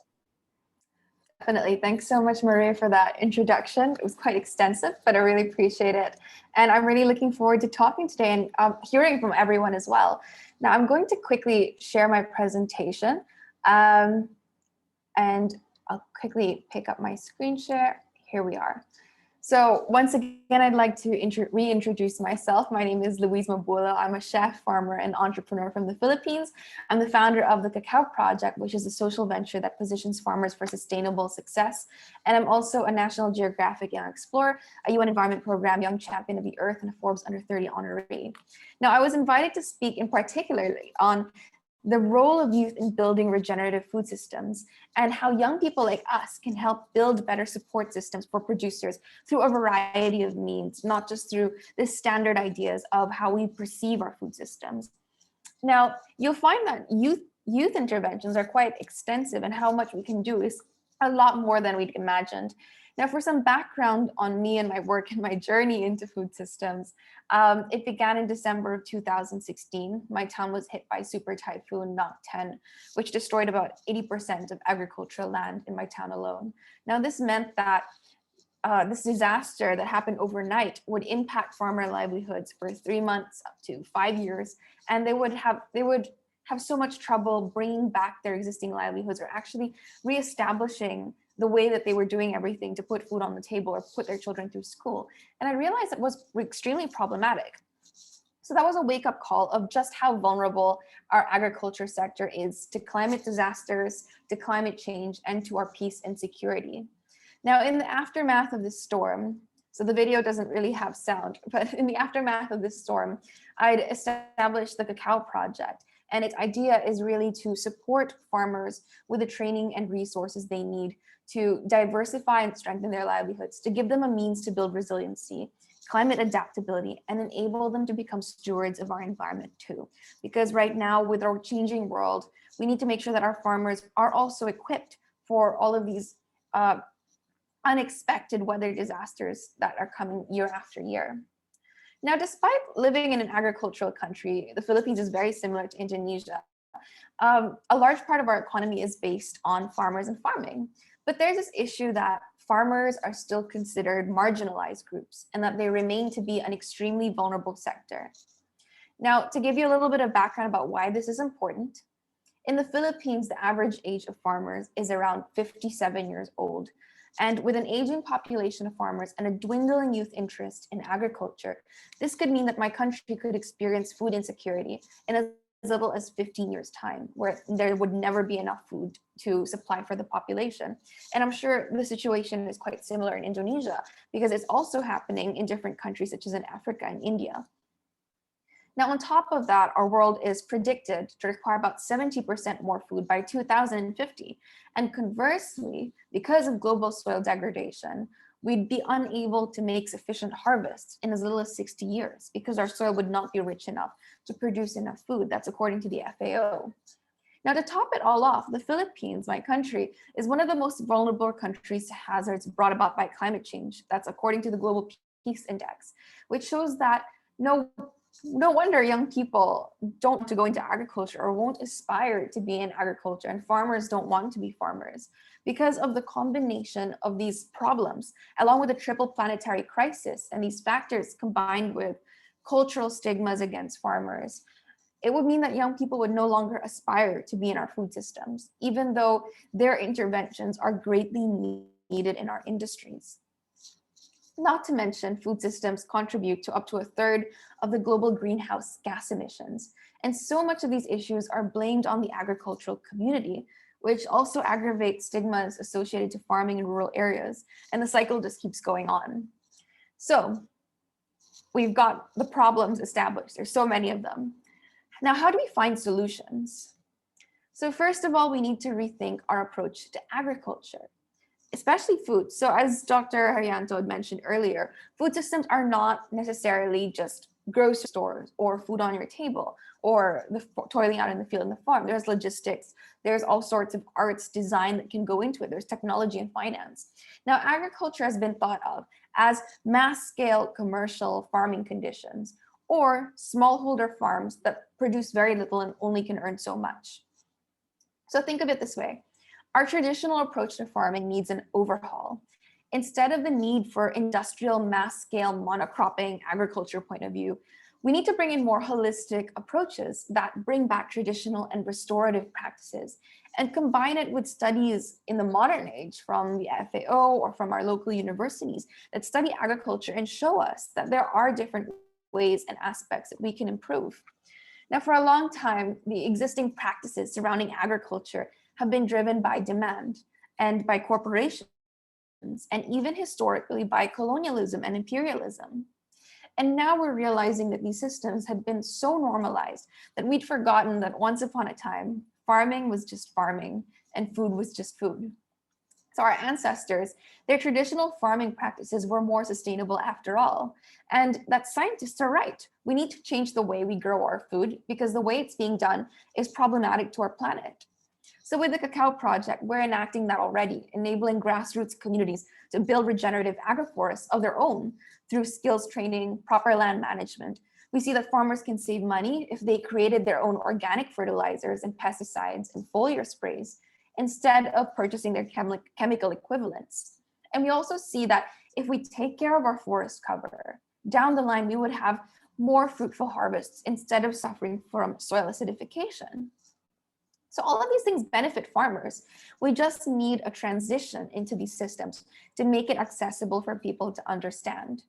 Speaker 10: Definitely. Thanks so much, Maria, for that introduction. It was quite extensive, but I really appreciate it. And I'm really looking forward to talking today and hearing from everyone as well. Now, I'm going to quickly share my presentation, and I'll quickly pick up my screen share. Here we are. So once again, I'd like to reintroduce myself. My name is Louise Mabulo. I'm a chef, farmer, and entrepreneur from the Philippines. I'm the founder of the Cacao Project, which is a social venture that positions farmers for sustainable success. And I'm also a National Geographic Young Explorer, a UN Environment Program Young Champion of the Earth, and a Forbes Under 30 honoree. Now, I was invited to speak in particularly on the role of youth in building regenerative food systems and how young people like us can help build better support systems for producers through a variety of means, not just through the standard ideas of how we perceive our food systems. Now, you'll find that youth interventions are quite extensive, and how much we can do is a lot more than we'd imagined. Now, for some background on me and my work and my journey into food systems, it began in December of 2016. My town was hit by Super Typhoon Knock 10, which destroyed about 80% of agricultural land in my town alone. Now, this meant that this disaster that happened overnight would impact farmer livelihoods for 3 months up to 5 years, and they would have so much trouble bringing back their existing livelihoods, or actually reestablishing the way that they were doing everything to put food on the table or put their children through school. And I realized it was extremely problematic. So that was a wake-up call of just how vulnerable our agriculture sector is to climate disasters, to climate change, and to our peace and security. Now, in the aftermath of this storm, so the video doesn't really have sound, but in the aftermath of this storm, I'd established the Cacao Project. And its idea is really to support farmers with the training and resources they need to diversify and strengthen their livelihoods, to give them a means to build resiliency, climate adaptability, and enable them to become stewards of our environment too. Because right now, with our changing world, we need to make sure that our farmers are also equipped for all of these unexpected weather disasters that are coming year after year. Now, despite living in an agricultural country, the Philippines is very similar to Indonesia. A large part of our economy is based on farmers and farming. But there's this issue that farmers are still considered marginalized groups and that they remain to be an extremely vulnerable sector. Now, to give you a little bit of background about why this is important, in the Philippines, the average age of farmers is around 57 years old. And with an aging population of farmers and a dwindling youth interest in agriculture, this could mean that my country could experience food insecurity in as little as 15 years' time, where there would never be enough food to supply for the population. And I'm sure the situation is quite similar in Indonesia, because it's also happening in different countries such as in Africa and India. Now, on top of that, our world is predicted to require about 70% more food by 2050. And conversely, because of global soil degradation, we'd be unable to make sufficient harvests in as little as 60 years because our soil would not be rich enough to produce enough food. That's according to the FAO. Now, to top it all off, the Philippines, my country, is one of the most vulnerable countries to hazards brought about by climate change. That's according to the Global Peace Index, which shows that no wonder young people don't want to go into agriculture or won't aspire to be in agriculture, and farmers don't want to be farmers because of the combination of these problems, along with the triple planetary crisis and these factors combined with cultural stigmas against farmers. It would mean that young people would no longer aspire to be in our food systems, even though their interventions are greatly needed in our industries. Not to mention, food systems contribute to up to a third of the global greenhouse gas emissions. And so much of these issues are blamed on the agricultural community, which also aggravates stigmas associated to farming in rural areas. And the cycle just keeps going on. So we've got the problems established. There's so many of them. Now, how do we find solutions? So first of all, we need to rethink our approach to agriculture, especially food. So as Dr. Herianto had mentioned earlier, food systems are not necessarily just grocery stores or food on your table or the toiling out in the field and the farm. There's logistics, there's all sorts of arts, design that can go into it. There's technology and finance. Now, agriculture has been thought of as mass scale commercial farming conditions or smallholder farms that produce very little and only can earn so much. So think of it this way. Our traditional approach to farming needs an overhaul. Instead of the need for industrial mass-scale monocropping agriculture point of view, we need to bring in more holistic approaches that bring back traditional and restorative practices and combine it with studies in the modern age from the FAO or from our local universities that study agriculture and show us that there are different ways and aspects that we can improve. Now, for a long time, the existing practices surrounding agriculture have been driven by demand and by corporations, and even historically by colonialism and imperialism. And now we're realizing that these systems had been so normalized that we'd forgotten that once upon a time, farming was just farming and food was just food. So our ancestors, their traditional farming practices were more sustainable after all. And that scientists are right. We need to change the way we grow our food because the way it's being done is problematic to our planet. So with the Cacao Project, we're enacting that already, enabling grassroots communities to build regenerative agroforests of their own through skills training, proper land management. We see that farmers can save money if they created their own organic fertilizers and pesticides and foliar sprays, instead of purchasing their chemical equivalents. And we also see that if we take care of our forest cover, down the line, we would have more fruitful harvests instead of suffering from soil acidification. So all of these things benefit farmers. We just need a transition into these systems to make it accessible for people to understand.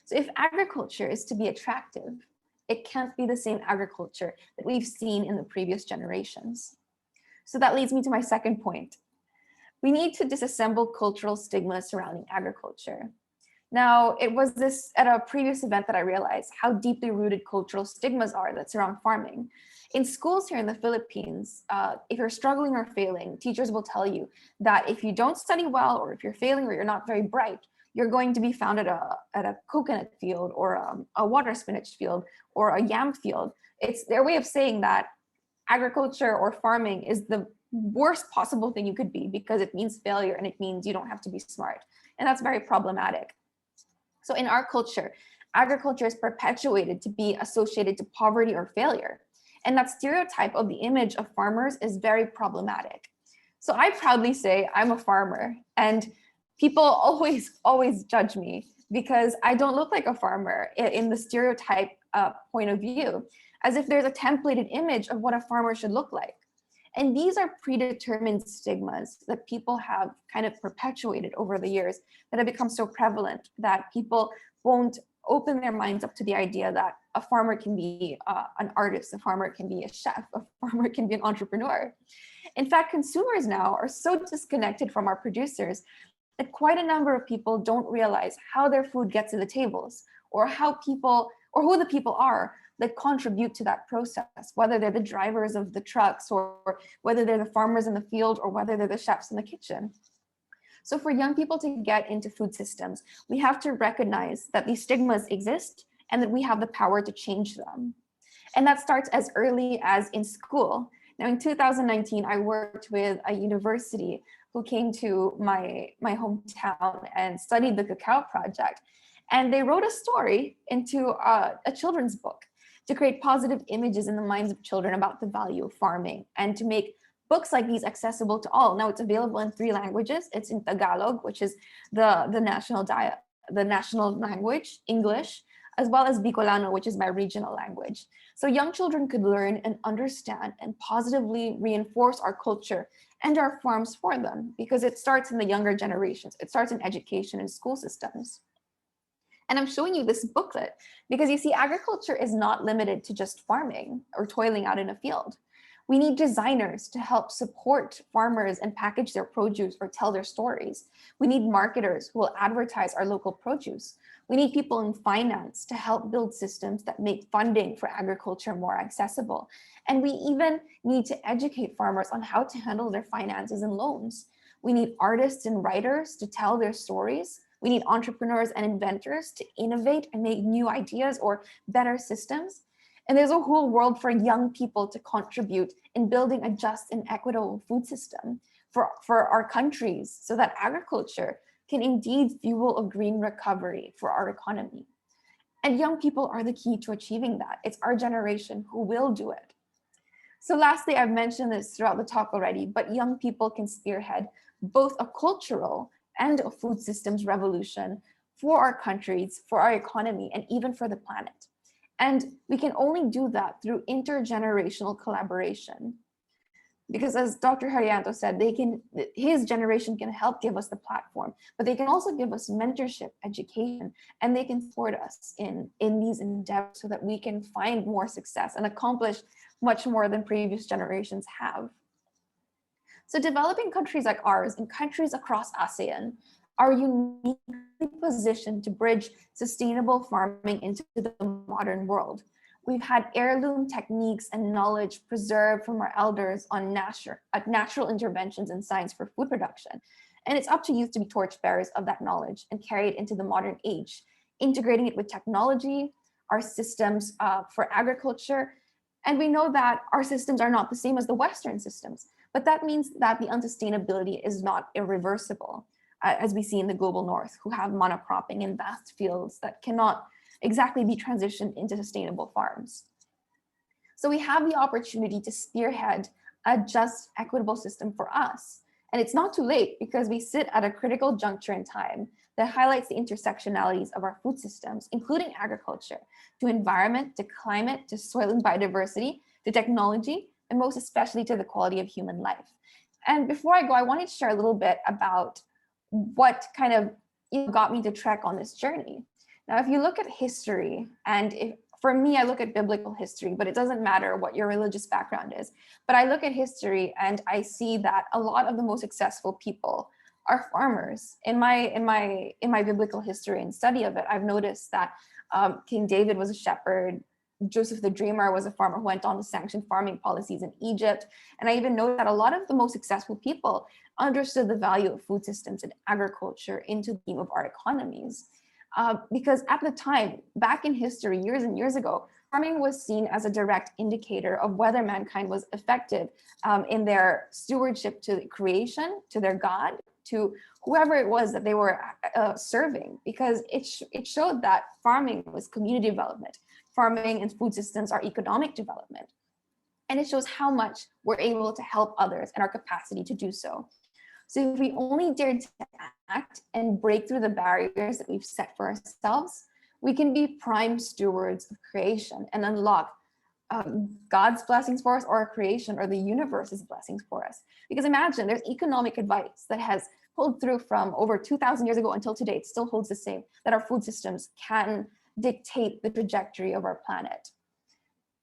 Speaker 10: So if agriculture is to be attractive, it can't be the same agriculture that we've seen in the previous generations. So that leads me to my second point. We need to disassemble cultural stigma surrounding agriculture. Now, it was this at a previous event that I realized how deeply rooted cultural stigmas are that surround farming. In schools here in the Philippines, if you're struggling or failing, teachers will tell you that if you don't study well, or if you're failing or you're not very bright, you're going to be found at a coconut field or a water spinach field or a yam field. It's their way of saying that agriculture or farming is the worst possible thing you could be because it means failure and it means you don't have to be smart. And that's very problematic. So in our culture, agriculture is perpetuated to be associated to poverty or failure. And that stereotype of the image of farmers is very problematic. So I proudly say I'm a farmer, and people always judge me because I don't look like a farmer in the stereotype point of view, as if there's a templated image of what a farmer should look like. And these are predetermined stigmas that people have kind of perpetuated over the years that have become so prevalent that people won't open their minds up to the idea that a farmer can be an artist, a farmer can be a chef, a farmer can be an entrepreneur. In fact, consumers now are so disconnected from our producers that quite a number of people don't realize how their food gets to the tables or how people or who the people are that contribute to that process, whether they're the drivers of the trucks or whether they're the farmers in the field or whether they're the chefs in the kitchen. So for young people to get into food systems, we have to recognize that these stigmas exist and that we have the power to change them. And that starts as early as in school. Now in 2019, I worked with a university who came to my hometown and studied the Cacao Project. And they wrote a story into a children's book to create positive images in the minds of children about the value of farming and to make books like these accessible to all. Now it's available in 3 languages. It's in Tagalog, which is the national language, English, as well as Bicolano, which is my regional language. So young children could learn and understand and positively reinforce our culture and our farms for them, because it starts in the younger generations. It starts in education and school systems. And I'm showing you this booklet because you see, agriculture is not limited to just farming or toiling out in a field. We need designers to help support farmers and package their produce or tell their stories. We need marketers who will advertise our local produce. We need people in finance to help build systems that make funding for agriculture more accessible. And we even need to educate farmers on how to handle their finances and loans. We need artists and writers to tell their stories. We need entrepreneurs and inventors to innovate and make new ideas or better systems. And there's a whole world for young people to contribute in building a just and equitable food system for our countries so that agriculture can indeed fuel a green recovery for our economy. And young people are the key to achieving that. It's our generation who will do it. So lastly, I've mentioned this throughout the talk already, but young people can spearhead both a cultural and a food systems revolution for our countries, for our economy, and even for the planet. And we can only do that through intergenerational collaboration. Because as Dr. Herianto said, his generation can help give us the platform, but they can also give us mentorship, education, and they can support us in these endeavors so that we can find more success and accomplish much more than previous generations have. So developing countries like ours and countries across ASEAN are uniquely positioned to bridge sustainable farming into the modern world. We've had heirloom techniques and knowledge preserved from our elders on natural interventions in science for food production. And it's up to youth to be torchbearers of that knowledge and carry it into the modern age, integrating it with technology, our systems for agriculture. And we know that our systems are not the same as the Western systems, but that means that the unsustainability is not irreversible, as we see in the global North, who have monocropping in vast fields that cannot exactly be transitioned into sustainable farms. So we have the opportunity to spearhead a just, equitable system for us. And it's not too late because we sit at a critical juncture in time that highlights the intersectionalities of our food systems, including agriculture, to environment, to climate, to soil and biodiversity, to technology, and most especially to the quality of human life. And before I go, I wanted to share a little bit about what kind of got me to trek on this journey. Now, if you look at history, and for me, I look at biblical history, but it doesn't matter what your religious background is. But I look at history and I see that a lot of the most successful people are farmers. In my biblical history and study of it, I've noticed that King David was a shepherd. Joseph the Dreamer was a farmer who went on to sanction farming policies in Egypt. And I even know that a lot of the most successful people understood the value of food systems and agriculture into the theme of our economies. Because at the time, back in history, years and years ago, farming was seen as a direct indicator of whether mankind was effective in their stewardship to creation, to their God, to whoever it was that they were serving, because it showed that farming was community development. Farming and food systems are economic development. And it shows how much we're able to help others and our capacity to do so. So if we only dare to act and break through the barriers that we've set for ourselves, we can be prime stewards of creation and unlock God's blessings for us, or our creation, or the universe's blessings for us. Because imagine, there's economic advice that has pulled through from over 2,000 years ago until today. It still holds the same, that our food systems can dictate the trajectory of our planet.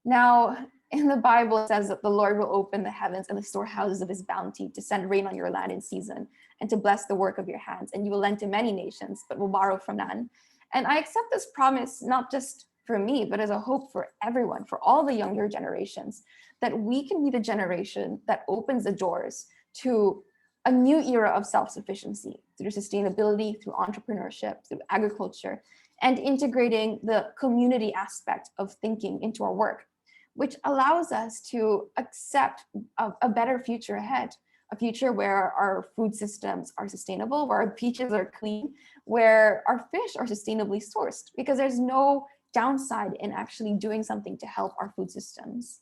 Speaker 10: Now, in the Bible, it says that the Lord will open the heavens and the storehouses of his bounty to send rain on your land in season and to bless the work of your hands. And you will lend to many nations, but will borrow from none. And I accept this promise, not just for me, but as a hope for everyone, for all the younger generations, that we can be the generation that opens the doors to a new era of self-sufficiency through sustainability, through entrepreneurship, through agriculture, and integrating the community aspect of thinking into our work, which allows us to accept a better future ahead, a future where our food systems are sustainable, where our beaches are clean, where our fish are sustainably sourced, because there's no downside in actually doing something to help our food systems.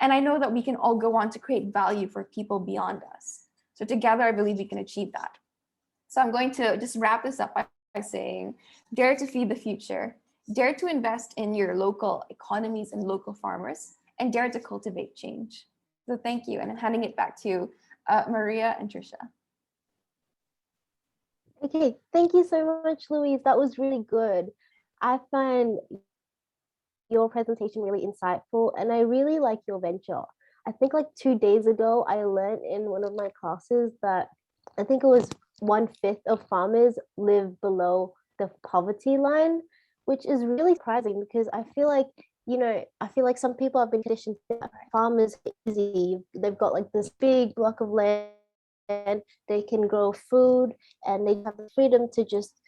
Speaker 10: And I know that we can all go on to create value for people beyond us. So together, I believe we can achieve that. So I'm going to just wrap this up by saying, dare to feed the future, dare to invest in your local economies and local farmers, and dare to cultivate change. So thank you, and I'm handing it back to Maria and Trisha.
Speaker 3: Okay, thank you so much, Louise. That was really good. I find your presentation really insightful, and I really like your venture. I think like 2 days ago, I learned in one of my classes that I think it was 1/5 of farmers live below the poverty line, which is really surprising because I feel like, you know, I feel like some people have been conditioned that farmers are easy. They've got like this big block of land, they can grow food, and they have the freedom to just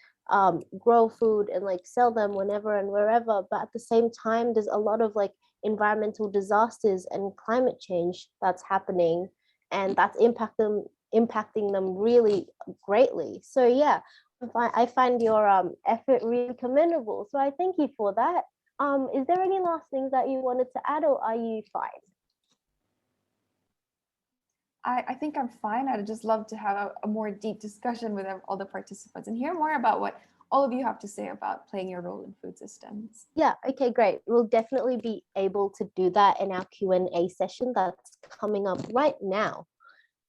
Speaker 3: grow food and like sell them whenever and wherever. But at the same time, there's a lot of like environmental disasters and climate change that's happening, and that's impacting them really greatly. So yeah, I find your effort really commendable. So I thank you for that. Is there any last things that you wanted to add, or are you fine?
Speaker 10: I think I'm fine. I'd just love to have a more deep discussion with all the participants and hear more about what all of you have to say about playing your role in food systems.
Speaker 3: Yeah, okay, great. We'll definitely be able to do that in our Q&A session that's coming up right now.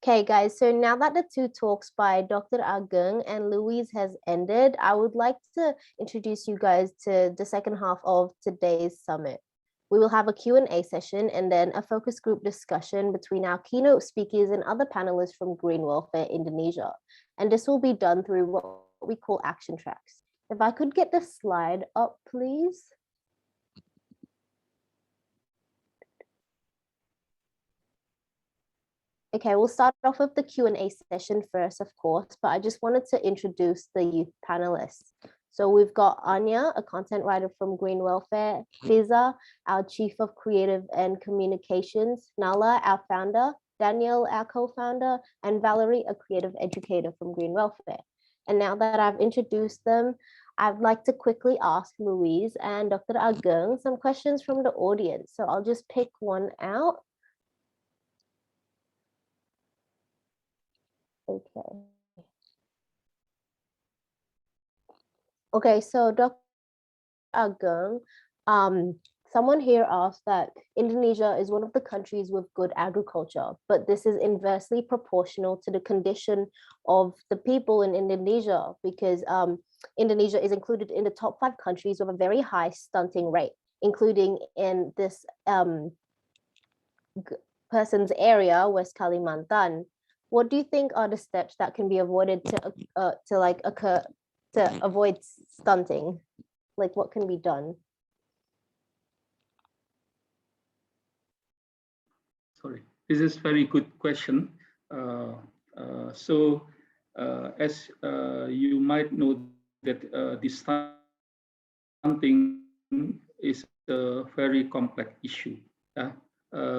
Speaker 3: Okay, guys, so now that the two talks by Dr. Agung and Louise has ended, I would like to introduce you guys to the second half of today's summit. We will have a Q&A session and then a focus group discussion between our keynote speakers and other panelists from Green Welfare Indonesia. And this will be done through what we call action tracks. If I could get the slide up, please. Okay, we'll start off with the Q&A session first, of course, but I just wanted to introduce the youth panelists. So we've got Anya, a content writer from Green Welfare, Fiza, our Chief of Creative and Communications, Nala, our founder, Daniel, our co-founder, and Valerie, a creative educator from Green Welfare. And now that I've introduced them, I'd like to quickly ask Louise and Dr. Agung some questions from the audience. So I'll just pick one out. Okay. Okay, so Dr. Agung, someone here asked that Indonesia is one of the countries with good agriculture, but this is inversely proportional to the condition of the people in Indonesia, because Indonesia is included in the top 5 countries with a very high stunting rate, including in this person's area, West Kalimantan. What do you think are the steps that can be avoided to avoid stunting? Like, what can be done?
Speaker 5: Sorry, this is very good question. As you might know that the stunting is a very complex issue.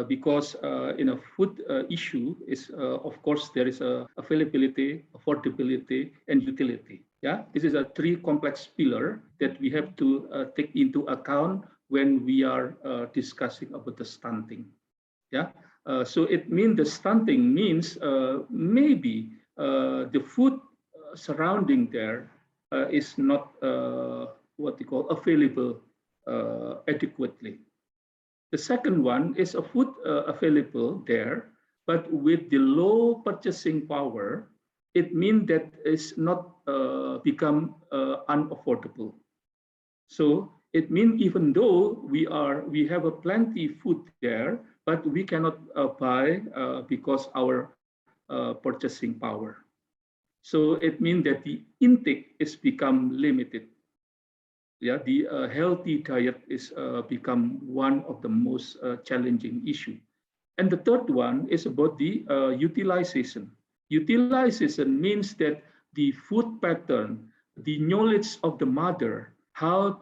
Speaker 5: Because in a food issue is of course there is availability, affordability, and utility. Yeah, this is a 3 complex pillar that we have to take into account when we are discussing about the stunting. Yeah, so it means the stunting means maybe the food surrounding there is not what we call available adequately. The second one is a food available there, but with the low purchasing power, it means that it's not become unaffordable. So it means even though we have a plenty food there, but we cannot buy because our purchasing power. So it means that the intake is become limited. Yeah, the healthy diet is become one of the most challenging issue. And the third one is about the utilization. Utilization means that the food pattern, the knowledge of the mother, how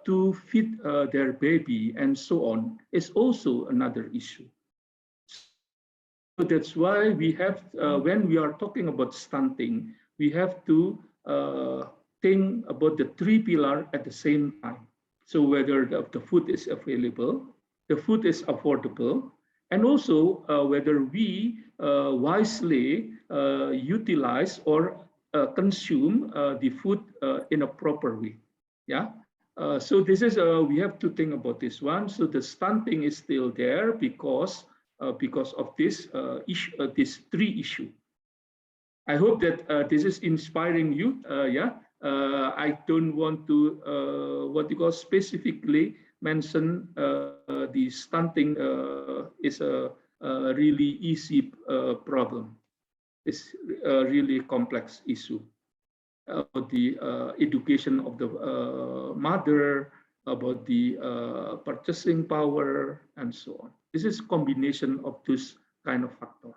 Speaker 5: to feed their baby and so on is also another issue. So that's why we have, when we are talking about stunting, we have to think about the three pillars at the same time. So whether the food is available, the food is affordable, and also whether we wisely utilize or consume the food in a proper way. Yeah. So this is we have to think about this one. So the stunting is still there because of this issue, these three issues. I hope that this is inspiring you. Yeah, I don't want to what you call specifically mention the stunting is a really easy problem. It's a really complex issue. About the education of the mother, about the purchasing power, and so on. This is a combination of those kind of factors.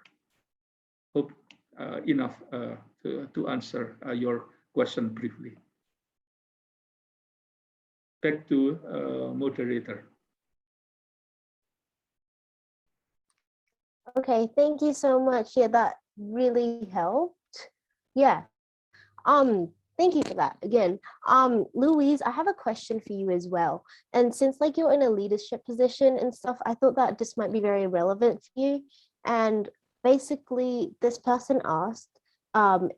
Speaker 5: Hope enough to answer your question briefly. Back to moderator.
Speaker 3: Okay, thank you so much. Yeah, that really helped. Yeah. Thank you for that again. Louise, I have a question for you as well. And since like you're in a leadership position and stuff, I thought that this might be very relevant for you. And basically this person asked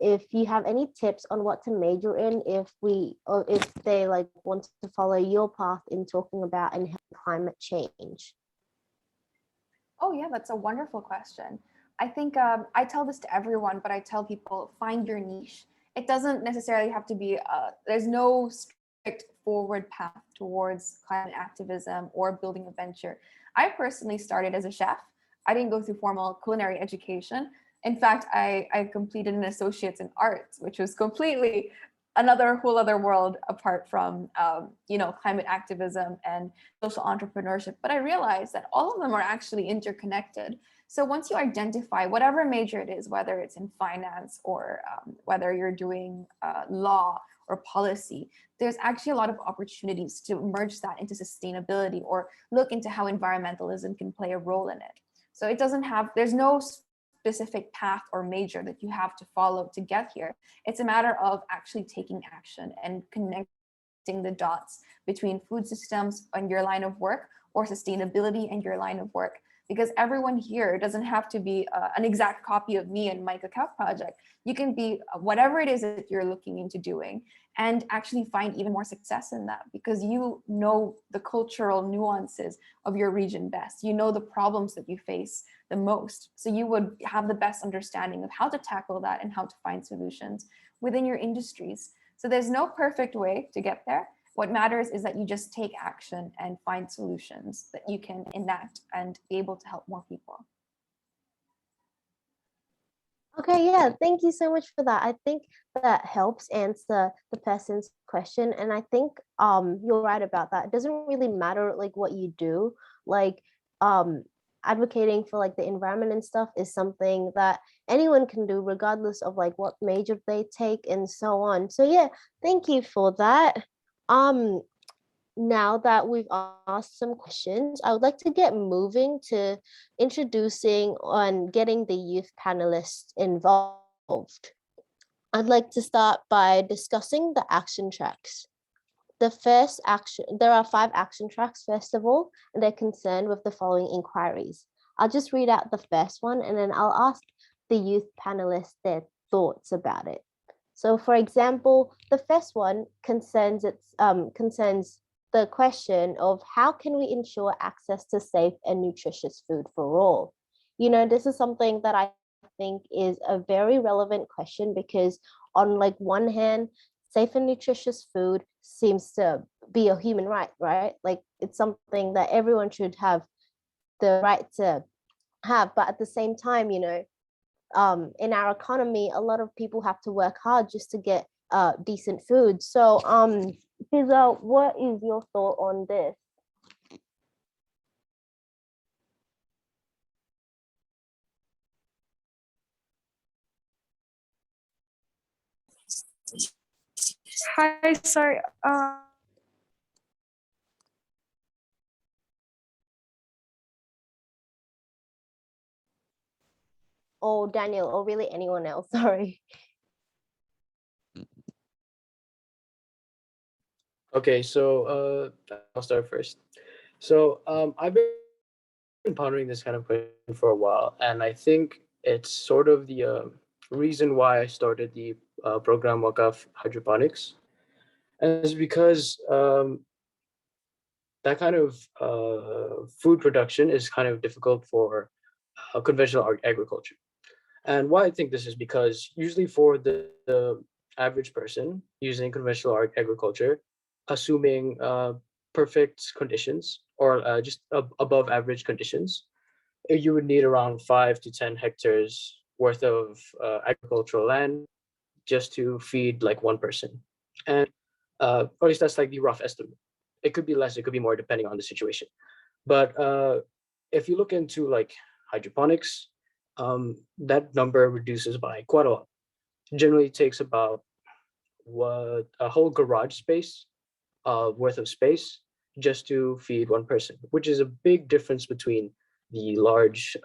Speaker 3: if you have any tips on what to major in if they like want to follow your path in talking about and climate change.
Speaker 10: Oh yeah, that's a wonderful question. I think I tell this to everyone, but I tell people find your niche. It doesn't necessarily have to be, there's no strict forward path towards climate activism or building a venture. I personally started as a chef. I didn't go through formal culinary education. In fact, I completed an associate's in arts, which was completely whole other world apart from, climate activism and social entrepreneurship. But I realized that all of them are actually interconnected. So once you identify whatever major it is, whether it's in finance or whether you're doing law or policy, there's actually a lot of opportunities to merge that into sustainability or look into how environmentalism can play a role in it. So it doesn't have, there's no specific path or major that you have to follow to get here. It's a matter of actually taking action and connecting the dots between food systems and your line of work or sustainability and your line of work. Because everyone here doesn't have to be an exact copy of me and my cacao project. You can be whatever it is that you're looking into doing and actually find even more success in that because you know the cultural nuances of your region best. You know the problems that you face the most. So you would have the best understanding of how to tackle that and how to find solutions within your industries. So there's no perfect way to get there. What matters is that you just take action and find solutions that you can enact and be able to help more people.
Speaker 3: Okay, yeah, thank you so much for that. I think that helps answer the person's question. And I think you're right about that. It doesn't really matter like what you do, like advocating for like the environment and stuff is something that anyone can do regardless of like what major they take and so on. So yeah, thank you for that. Now that we've asked some questions, I would like to get moving to introducing and getting the youth panelists involved. I'd like to start by discussing the action tracks. The first action, there are 5 action tracks, first of all, and they're concerned with the following inquiries. I'll just read out the first one and then I'll ask the youth panelists their thoughts about it. So for example, the first one concerns the question of how can we ensure access to safe and nutritious food for all? You know, this is something that I think is a very relevant question because on like one hand, safe and nutritious food seems to be a human right, right? Like it's something that everyone should have the right to have, but at the same time, you know, in our economy, a lot of people have to work hard just to get decent food. So Pizza, what is your thought on this?
Speaker 11: Hi, sorry.
Speaker 3: Or Daniel, or really anyone else, sorry.
Speaker 12: Okay, so I'll start first. So I've been pondering this kind of question for a while, and I think it's sort of the reason why I started the program Wakaf Hydroponics, and it's because that kind of food production is kind of difficult for conventional agriculture. And why I think this is because usually for the average person using conventional agriculture, assuming perfect conditions or just above average conditions, you would need around 5 to 10 hectares worth of agricultural land just to feed like one person. And at least that's like the rough estimate. It could be less, it could be more depending on the situation. But if you look into like hydroponics, that number reduces by quite a lot. Generally takes about a whole garage space worth of space just to feed one person, which is a big difference between the large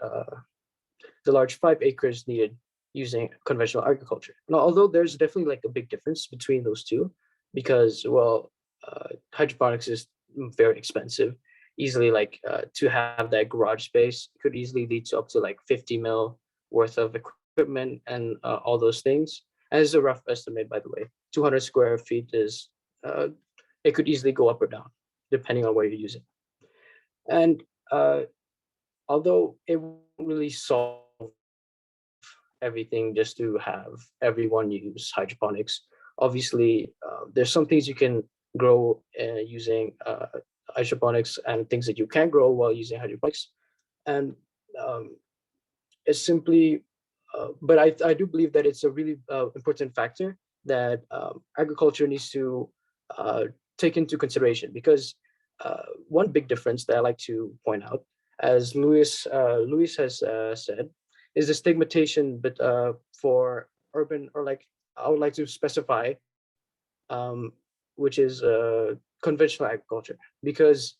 Speaker 12: 5 acres needed using conventional agriculture. Now, although there's definitely like a big difference between those two, because well, hydroponics is very expensive. Easily like to have that garage space could easily lead to up to like 50 mil worth of equipment and all those things. And it's a rough estimate, by the way. 200 square feet is, it could easily go up or down depending on what you're using. And although it won't really solve everything just to have everyone use hydroponics, obviously there's some things you can grow using hydroponics and things that you can grow while using hydroponics. And it's simply, but I do believe that it's a really important factor that agriculture needs to take into consideration, because one big difference that I like to point out, as Luis has said, is the stigmatization, but for urban, or like I would like to specify, which is conventional agriculture. Because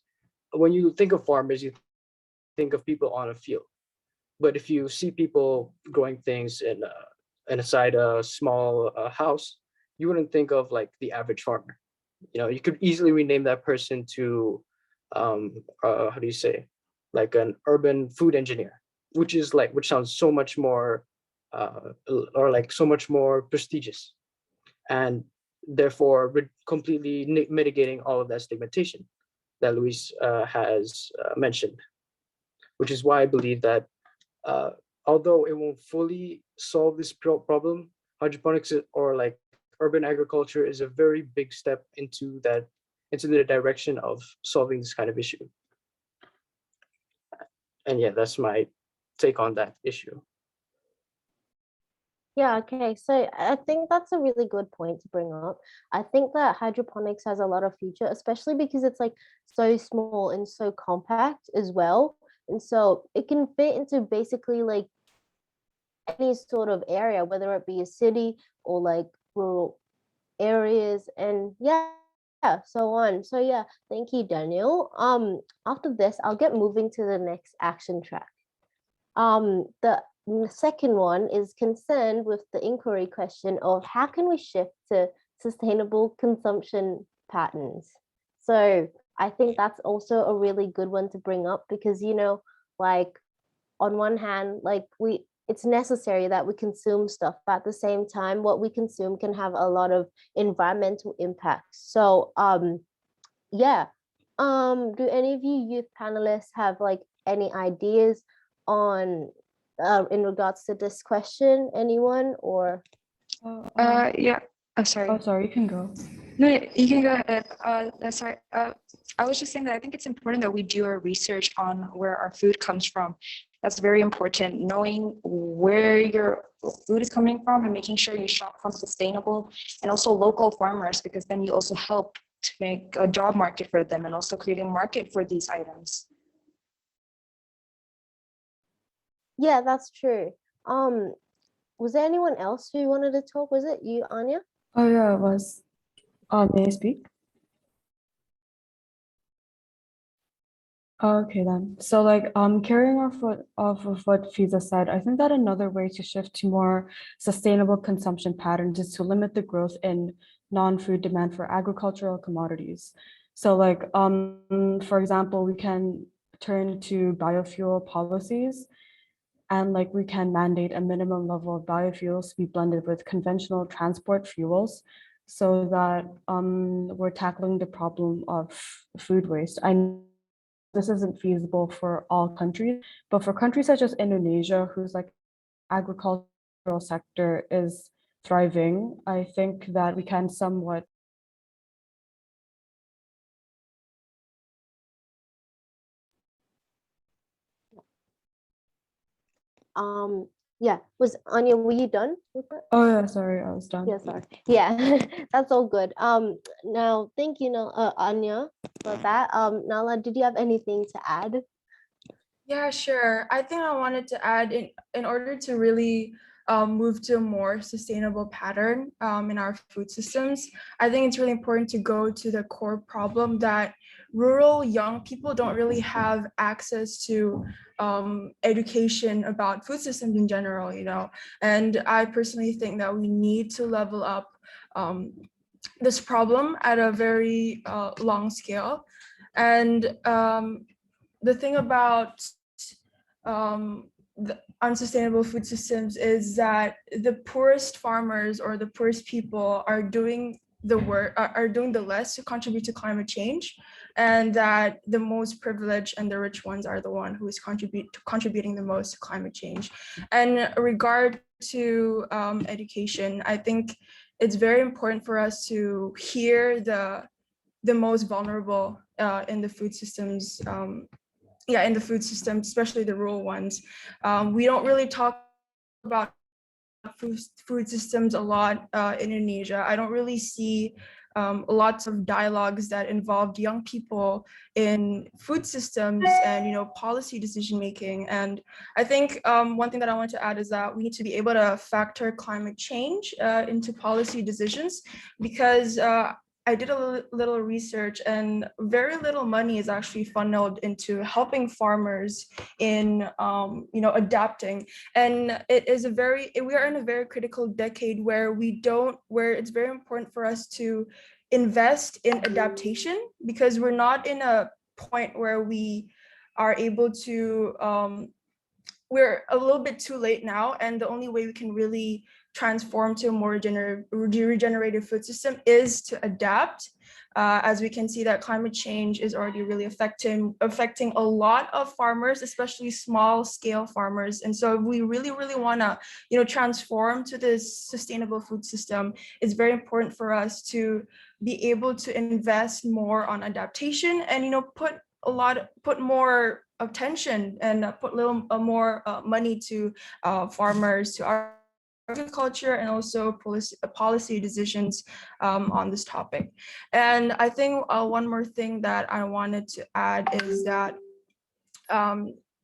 Speaker 12: when you think of farmers, you think of people on a field. But if you see people growing things inside a small house, you wouldn't think of like the average farmer. You know, you could easily rename that person to, how do you say, like an urban food engineer, which sounds so much more, or like so much more prestigious, and therefore completely mitigating all of that stigmatization that Luis has mentioned. Which is why I believe that although it won't fully solve this problem, hydroponics or like urban agriculture is a very big step into the direction of solving this kind of issue. And yeah, that's my take on that issue.
Speaker 3: Yeah, okay. So I think that's a really good point to bring up. I think that hydroponics has a lot of future, especially because it's like so small and so compact as well. And so it can fit into basically like any sort of area, whether it be a city or like rural areas, and yeah, so on. So yeah, thank you, Daniel. After this, I'll get moving to the next action track. The second one is concerned with the inquiry question of how can we shift to sustainable consumption patterns. So I think that's also a really good one to bring up, because you know, like on one hand, like it's necessary that we consume stuff, but at the same time, what we consume can have a lot of environmental impacts. So yeah, do any of you youth panelists have like any ideas on in regards to this question? Anyone? Or
Speaker 11: Yeah. Oh, sorry.
Speaker 13: Oh, sorry, you can go.
Speaker 11: No, you can go ahead. Sorry. I was just saying that I think it's important that we do our research on where our food comes from. That's very important. Knowing where your food is coming from and making sure you shop from sustainable and also local farmers, because then you also help to make a job market for them and also creating a market for these items.
Speaker 3: Yeah, that's true. Was there anyone else who wanted to talk? Was it you, Anya?
Speaker 13: Oh yeah, it was. May I speak? Okay then. So like carrying off of what Fiza said, I think that another way to shift to more sustainable consumption patterns is to limit the growth in non-food demand for agricultural commodities. So like for example, we can turn to biofuel policies, and like we can mandate a minimum level of biofuels to be blended with conventional transport fuels, so that we're tackling the problem of food waste. I know this isn't feasible for all countries, but for countries such as Indonesia, whose like agricultural sector is thriving, I think that we can somewhat
Speaker 3: Yeah, was Anya, were you done with that?
Speaker 13: Oh yeah, sorry, I was done.
Speaker 3: Yeah, sorry. Yeah, that's all good. Now thank you, Anya, for that. Nala, did you have anything to add?
Speaker 14: Yeah, sure. I think I wanted to add in order to really move to a more sustainable pattern in our food systems, I think it's really important to go to the core problem that rural young people don't really have access to education about food systems in general, you know. And I personally think that we need to level up this problem at a very long scale. And the thing about the unsustainable food systems is that the poorest farmers or the poorest people are doing the work, are doing the less to contribute to climate change, and that the most privileged and the rich ones are the one who is contributing the most to climate change. And regard to education, I think it's very important for us to hear the most vulnerable in the food systems, in the food system, especially the rural ones. We don't really talk about food systems a lot in Indonesia. I don't really see lots of dialogues that involved young people in food systems and, you know, policy decision making. And I think one thing that I want to add is that we need to be able to factor climate change into policy decisions, because I did a little research, and very little money is actually funneled into helping farmers in, adapting. And we are in a very critical decade where it's very important for us to invest in adaptation, because we're not in a point where we are able to, we're a little bit too late now, and the only way we can really transform to a more regenerative food system is to adapt. As we can see that climate change is already really affecting a lot of farmers, especially small scale farmers. And so if we really want to, transform to this sustainable food system, it's very important for us to be able to invest more on adaptation and, put more attention and put a little more money to farmers, to our agriculture, and also policy decisions on this topic. And I think one more thing that I wanted to add is that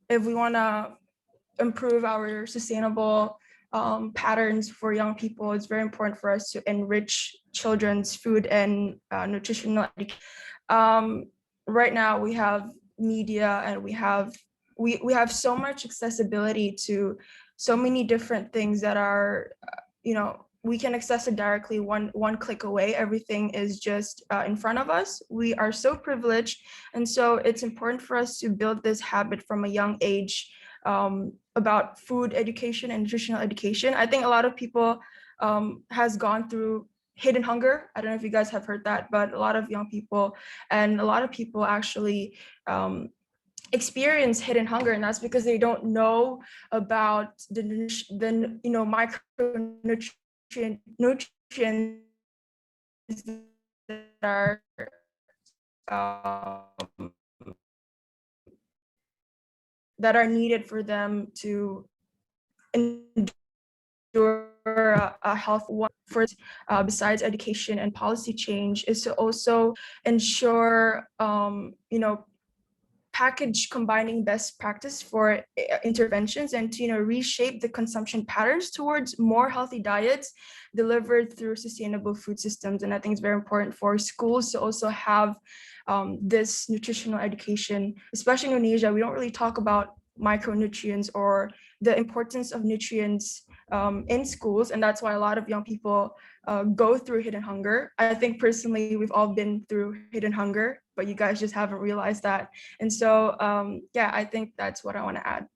Speaker 14: if we want to improve our sustainable patterns for young people, it's very important for us to enrich children's food and nutritional education. Right now we have media, and we have so much accessibility to so many different things that are, we can access it directly one click away. Everything is just in front of us. We are so privileged. And so it's important for us to build this habit from a young age about food education and nutritional education. I think a lot of people has gone through hidden hunger. I don't know if you guys have heard that, but a lot of young people and a lot of people actually experience hidden hunger, and that's because they don't know about the nutrients that are needed for them to endure a healthy one. besides education and policy change, is to also ensure, package combining best practice for interventions and to reshape the consumption patterns towards more healthy diets delivered through sustainable food systems. And I think it's very important for schools to also have this nutritional education. Especially in Indonesia, we don't really talk about micronutrients or the importance of nutrients in schools, and that's why a lot of young people go through hidden hunger. I think personally we've all been through hidden hunger, but you guys just haven't realized that. And so yeah, I think that's what I want to add.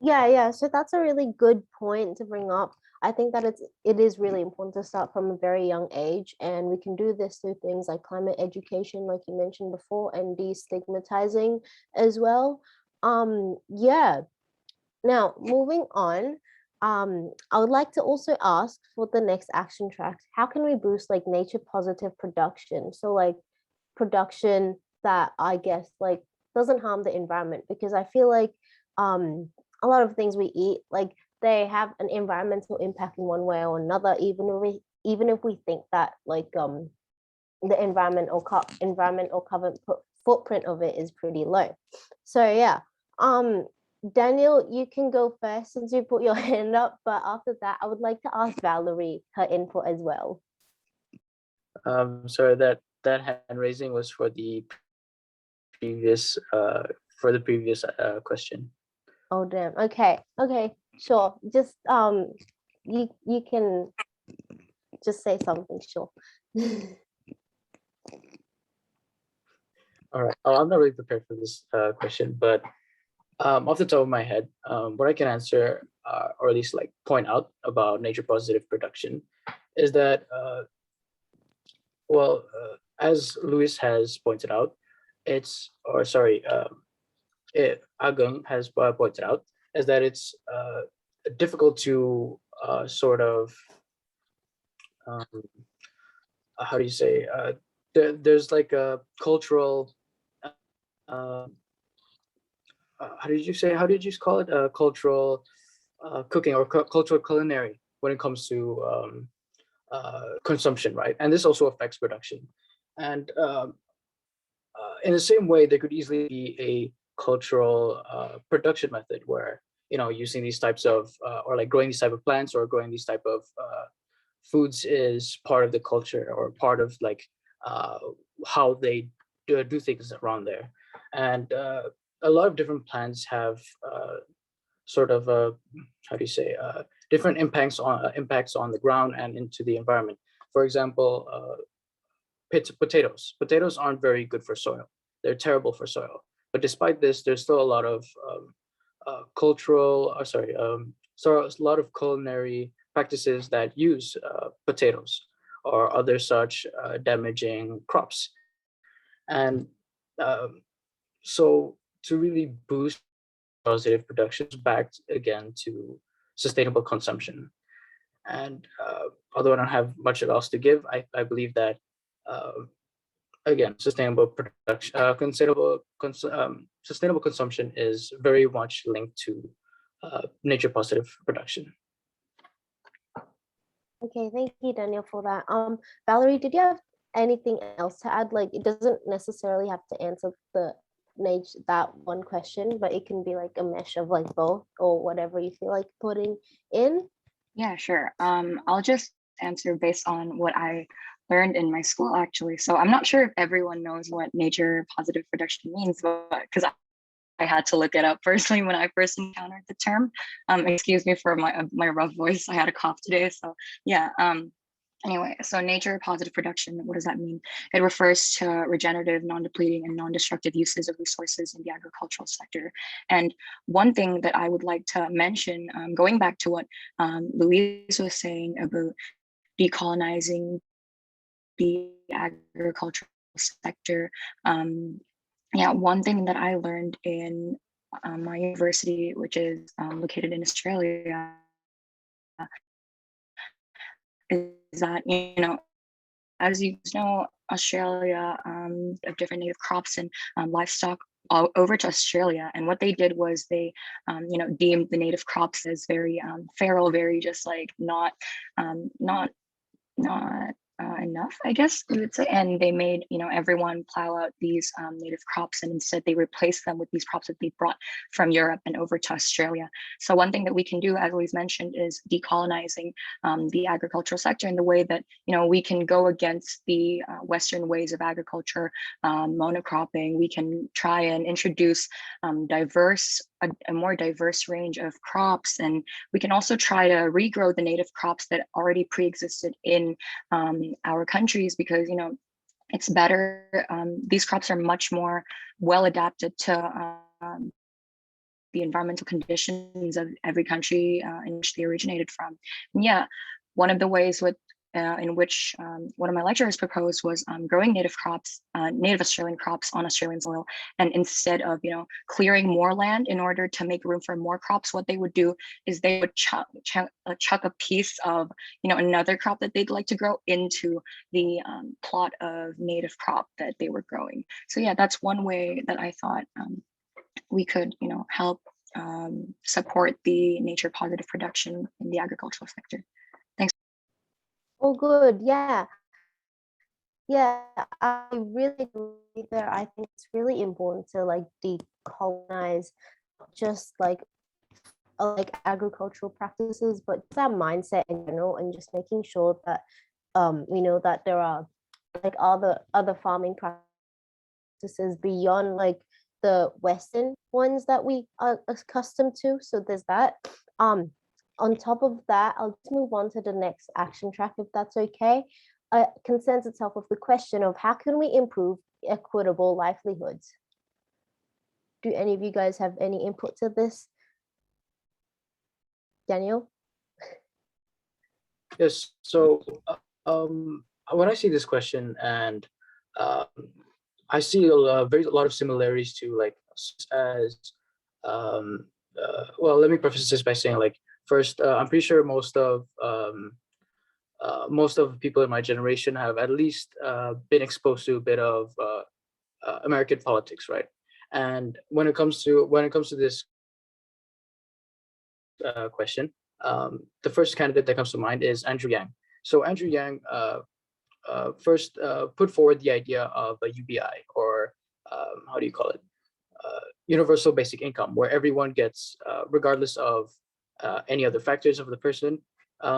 Speaker 3: Yeah, so that's a really good point to bring up. I think that it is really important to start from a very young age, and we can do this through things like climate education, like you mentioned before, and destigmatizing as well. Yeah. Now, moving on, I would like to also ask for the next action track, how can we boost like nature positive production? So like production that I guess like doesn't harm the environment, because I feel like a lot of things we eat, like they have an environmental impact in one way or another, even if we think that like the environmental carbon footprint of it is pretty low. So yeah, Daniel, you can go first since you put your hand up, but after that, I would like to ask Valerie her input as well.
Speaker 12: Sorry, that hand raising was for the previous question.
Speaker 3: Oh damn. Okay, sure. Just you can just say something, sure.
Speaker 12: All right. I'm not really prepared for this question, but off the top of my head, what I can answer, or at least like point out about nature positive production, is that, as Luis has pointed out, Agung has pointed out, is that it's difficult to sort of, how do you say, there's like a cultural, how did you call it? Cultural cooking or cultural culinary when it comes to consumption, right? And this also affects production. And in the same way, there could easily be a cultural production method where, using these types of, or like growing these type of plants or growing these type of foods is part of the culture or part of like how they do things around there. And a lot of different plants have sort of different impacts on the ground and into the environment. For example, potatoes. Potatoes aren't very good for soil. They're terrible for soil. But despite this, there's still a lot of a lot of culinary practices that use potatoes or other such damaging crops. And so to really boost positive production, back again to sustainable consumption. And although I don't have much else to give, I believe that again, sustainable production, sustainable consumption is very much linked to nature positive production.
Speaker 3: Okay, thank you, Daniel, for that. Valerie, did you have anything else to add? Like, it doesn't necessarily have to answer that one question, but it can be like a mesh of like both or whatever you feel like putting in.
Speaker 11: Yeah, sure. I'll just answer based on what I learned in my school, actually. So I'm not sure if everyone knows what nature positive production means, but because I had to look it up personally when I first encountered the term. Excuse me for my rough voice. I had a cough today, so yeah. Anyway, so nature positive production, what does that mean? It refers to regenerative, non-depleting, and non-destructive uses of resources in the agricultural sector. And one thing that I would like to mention, going back to what Louise was saying about decolonizing the agricultural sector, yeah, one thing that I learned in my university, which is located in Australia, is that, as you know, Australia of different native crops and livestock
Speaker 15: over to Australia. And what they did was they, deemed the native crops as very feral, very just like not enough, I guess you would say. And they made, everyone plow out these native crops, and instead they replaced them with these crops that they brought from Europe and over to Australia. So one thing that we can do, as Louise mentioned, is decolonizing the agricultural sector in the way that, we can go against the Western ways of agriculture, monocropping. We can try and introduce a more diverse range of crops, and we can also try to regrow the native crops that already pre-existed in our countries, because it's better. These crops are much more well adapted to the environmental conditions of every country in which they originated from. And yeah, one of the ways in which one of my lecturers proposed was growing native crops, native Australian crops on Australian soil. And instead of, clearing more land in order to make room for more crops, what they would do is they would chuck a piece of, another crop that they'd like to grow into the plot of native crop that they were growing. So yeah, that's one way that I thought we could, help support the nature positive production in the agricultural sector. Thanks.
Speaker 3: Oh, good. Yeah. I really agree there. I think it's really important to like decolonize just like agricultural practices, but that mindset in general, and just making sure that that there are like other farming practices beyond like the Western ones that we are accustomed to. So there's that. On top of that, I'll just move on to the next action track, if that's okay. Concerns itself with the question of how can we improve equitable livelihoods? Do any of you guys have any input to this? Daniel?
Speaker 12: Yes, so when I see this question, and I see a lot of similarities to like well, let me preface this by saying, like, first, I'm pretty sure most of people in my generation have at least been exposed to a bit of American politics, right? And when it comes to this question, the first candidate that comes to mind is Andrew Yang. So Andrew Yang first put forward the idea of a UBI, or how do you call it? Universal basic income, where everyone gets, regardless of any other factors of the person,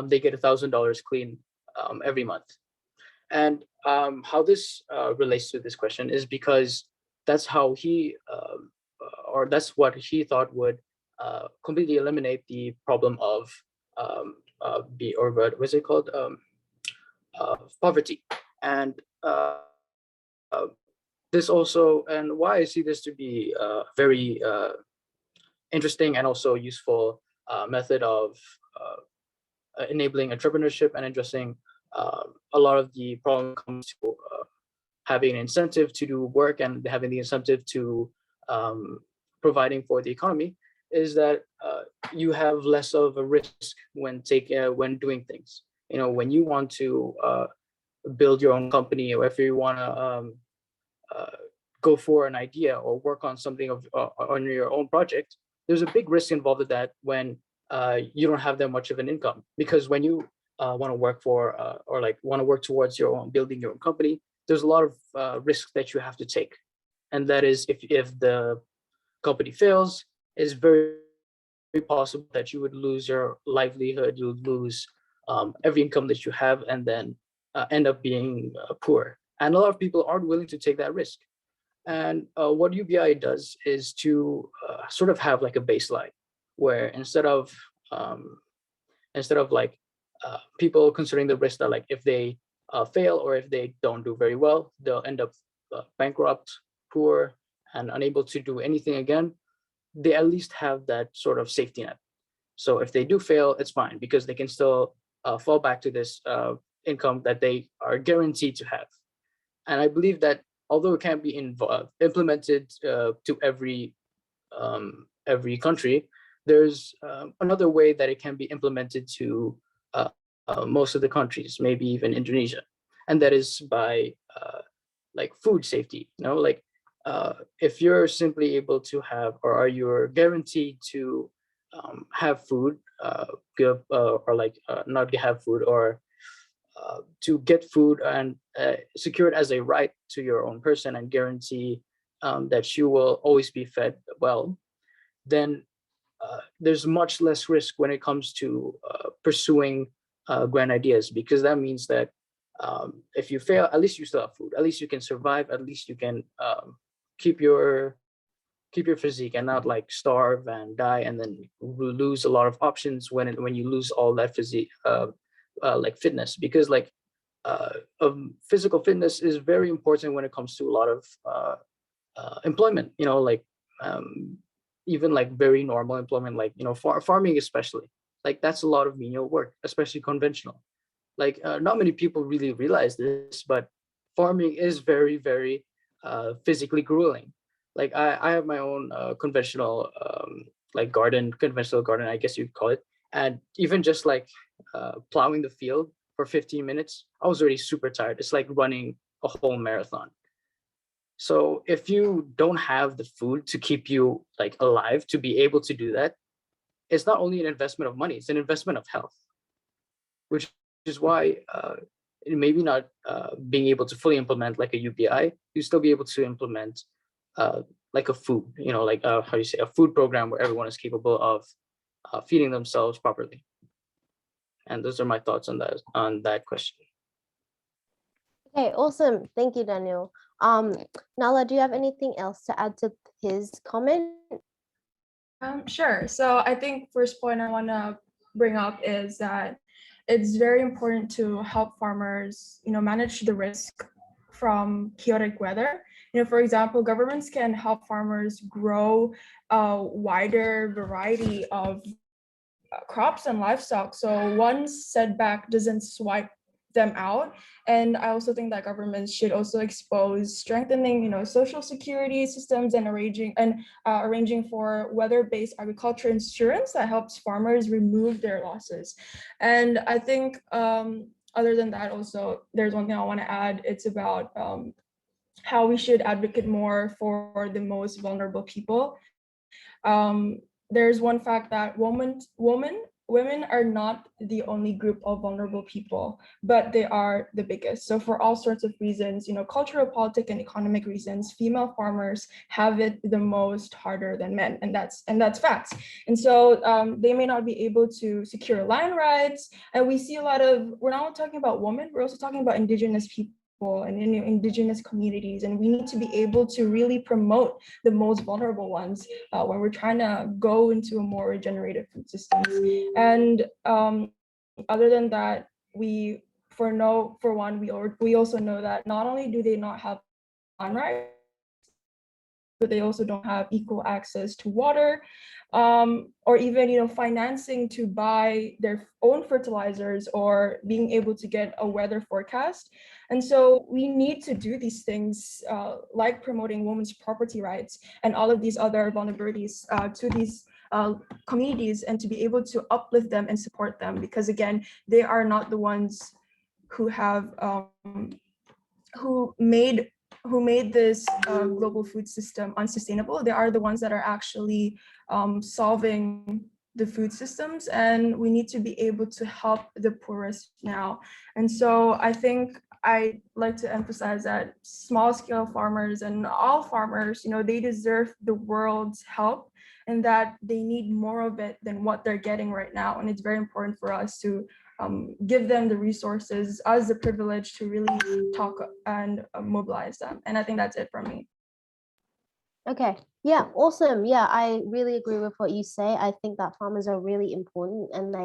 Speaker 12: they get $1,000 clean every month. And how this relates to this question is because that's how he, or that's what he thought would completely eliminate the problem of what was it called? Poverty. And this also, and why I see this to be a very interesting and also useful method of enabling entrepreneurship and addressing a lot of the problem comes to having an incentive to do work and having the incentive to providing for the economy, is that you have less of a risk when doing things. When you want to build your own company, or if you want to go for an idea or work on something on your own project, there's a big risk involved with that when you don't have that much of an income. Because when you want to work for or like want to work towards your own building your own company, there's a lot of risks that you have to take. And that is, if the company fails, it's very, very possible that you would lose your livelihood, you would lose every income that you have, and then end up being poor. And a lot of people aren't willing to take that risk. And what UBI does is to sort of have like a baseline, where instead of like people considering the risk that like if they fail or if they don't do very well, they'll end up bankrupt, poor, and unable to do anything again, they at least have that sort of safety net. So if they do fail, it's fine, because they can still fall back to this income that they are guaranteed to have. And I believe that although it can't be implemented to every country, there's another way that it can be implemented to most of the countries, maybe even Indonesia, and that is by like food safety. Like if you're simply able to have, or are you guaranteed to have food, or like not have food, or to get food and secure it as a right to your own person and guarantee that you will always be fed well, then there's much less risk when it comes to pursuing grand ideas, because that means that if you fail, at least you still have food, at least you can survive, at least you can keep your physique and not like starve and die and then lose a lot of options when you lose all that physique, like fitness, because like physical fitness is very important when it comes to a lot of employment, like even like very normal employment, like farming especially, like that's a lot of menial work, especially conventional. Like not many people really realize this, but farming is very, very physically grueling. Like I have my own conventional like conventional garden, I guess you'd call it. And even just like plowing the field for 15 minutes, I was already super tired. It's like running a whole marathon. So if you don't have the food to keep you like alive, to be able to do that, it's not only an investment of money, it's an investment of health, which is why maybe not being able to fully implement like a UBI, you still be able to implement like a food, like how do you say, a food program where everyone is capable of feeding themselves properly. And those are my thoughts on that question.
Speaker 3: Okay, awesome. Thank you, Daniel. Nala, do you have anything else to add to his comment?
Speaker 14: Sure. So I think first point I want to bring up is that it's very important to help farmers, manage the risk from chaotic weather. For example, governments can help farmers grow a wider variety of crops and livestock, so one setback doesn't swipe them out. And I also think that governments should also expose strengthening, social security systems and arranging for weather-based agriculture insurance that helps farmers remove their losses. And I think other than that, also there's one thing I want to add. It's about how we should advocate more for the most vulnerable people. There's one fact that women are not the only group of vulnerable people, but they are the biggest. So for all sorts of reasons, cultural, politic, and economic reasons, female farmers have it the most harder than men, and that's facts. And so they may not be able to secure land rights. And we see we're not talking about women, we're also talking about indigenous people and indigenous communities, and we need to be able to really promote the most vulnerable ones when we're trying to go into a more regenerative food system. And other than that, we also know that not only do they not have land rights, but they also don't have equal access to water, or even financing to buy their own fertilizers, or being able to get a weather forecast. And so we need to do these things like promoting women's property rights and all of these other vulnerabilities to these communities, and to be able to uplift them and support them, because again, they are not the ones who have who made this global food system unsustainable. They are the ones that are actually solving the food systems, and we need to be able to help the poorest now. And so I think I like to emphasize that small scale farmers and all farmers, they deserve the world's help, and that they need more of it than what they're getting right now. And it's very important for us to give them the resources, as the privilege to really talk and mobilize them. And I think that's it from me.
Speaker 3: Okay, yeah, awesome. Yeah, I really agree with what you say. I think that farmers are really important, and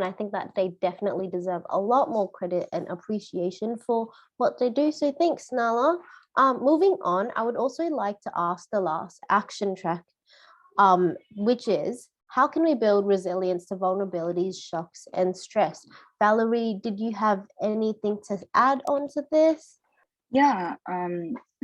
Speaker 3: I think that they definitely deserve a lot more credit and appreciation for what they do. So thanks, Nala. Moving on, I would also like to ask the last action track, which is, how can we build resilience to vulnerabilities, shocks, and stress? Valerie, did you have anything to add on to this?
Speaker 15: Yeah,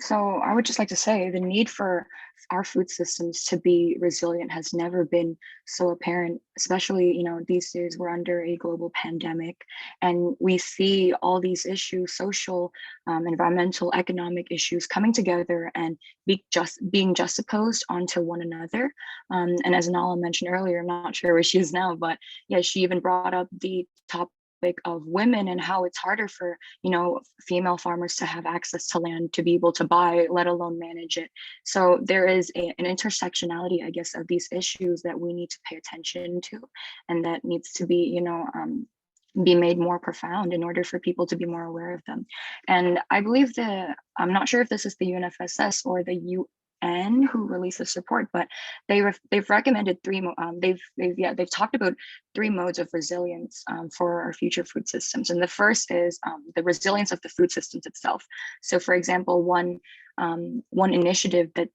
Speaker 15: so I would just like to say the need for our food systems to be resilient has never been so apparent, especially, these days we're under a global pandemic and we see all these issues, social, environmental, economic issues coming together and being juxtaposed onto one another. And as Nala mentioned earlier, I'm not sure where she is now, but yeah, she even brought up the topic of women and how it's harder for female farmers to have access to land to be able to buy, let alone manage it. So there is an intersectionality, I guess, of these issues that we need to pay attention to, and that needs to be be made more profound in order for people to be more aware of them. And I believe I'm not sure if this is the UNFSS or the UN who released this report, but they've recommended they've talked about 3 modes of resilience for our future food systems. And the first is the resilience of the food systems itself. So for example, one initiative that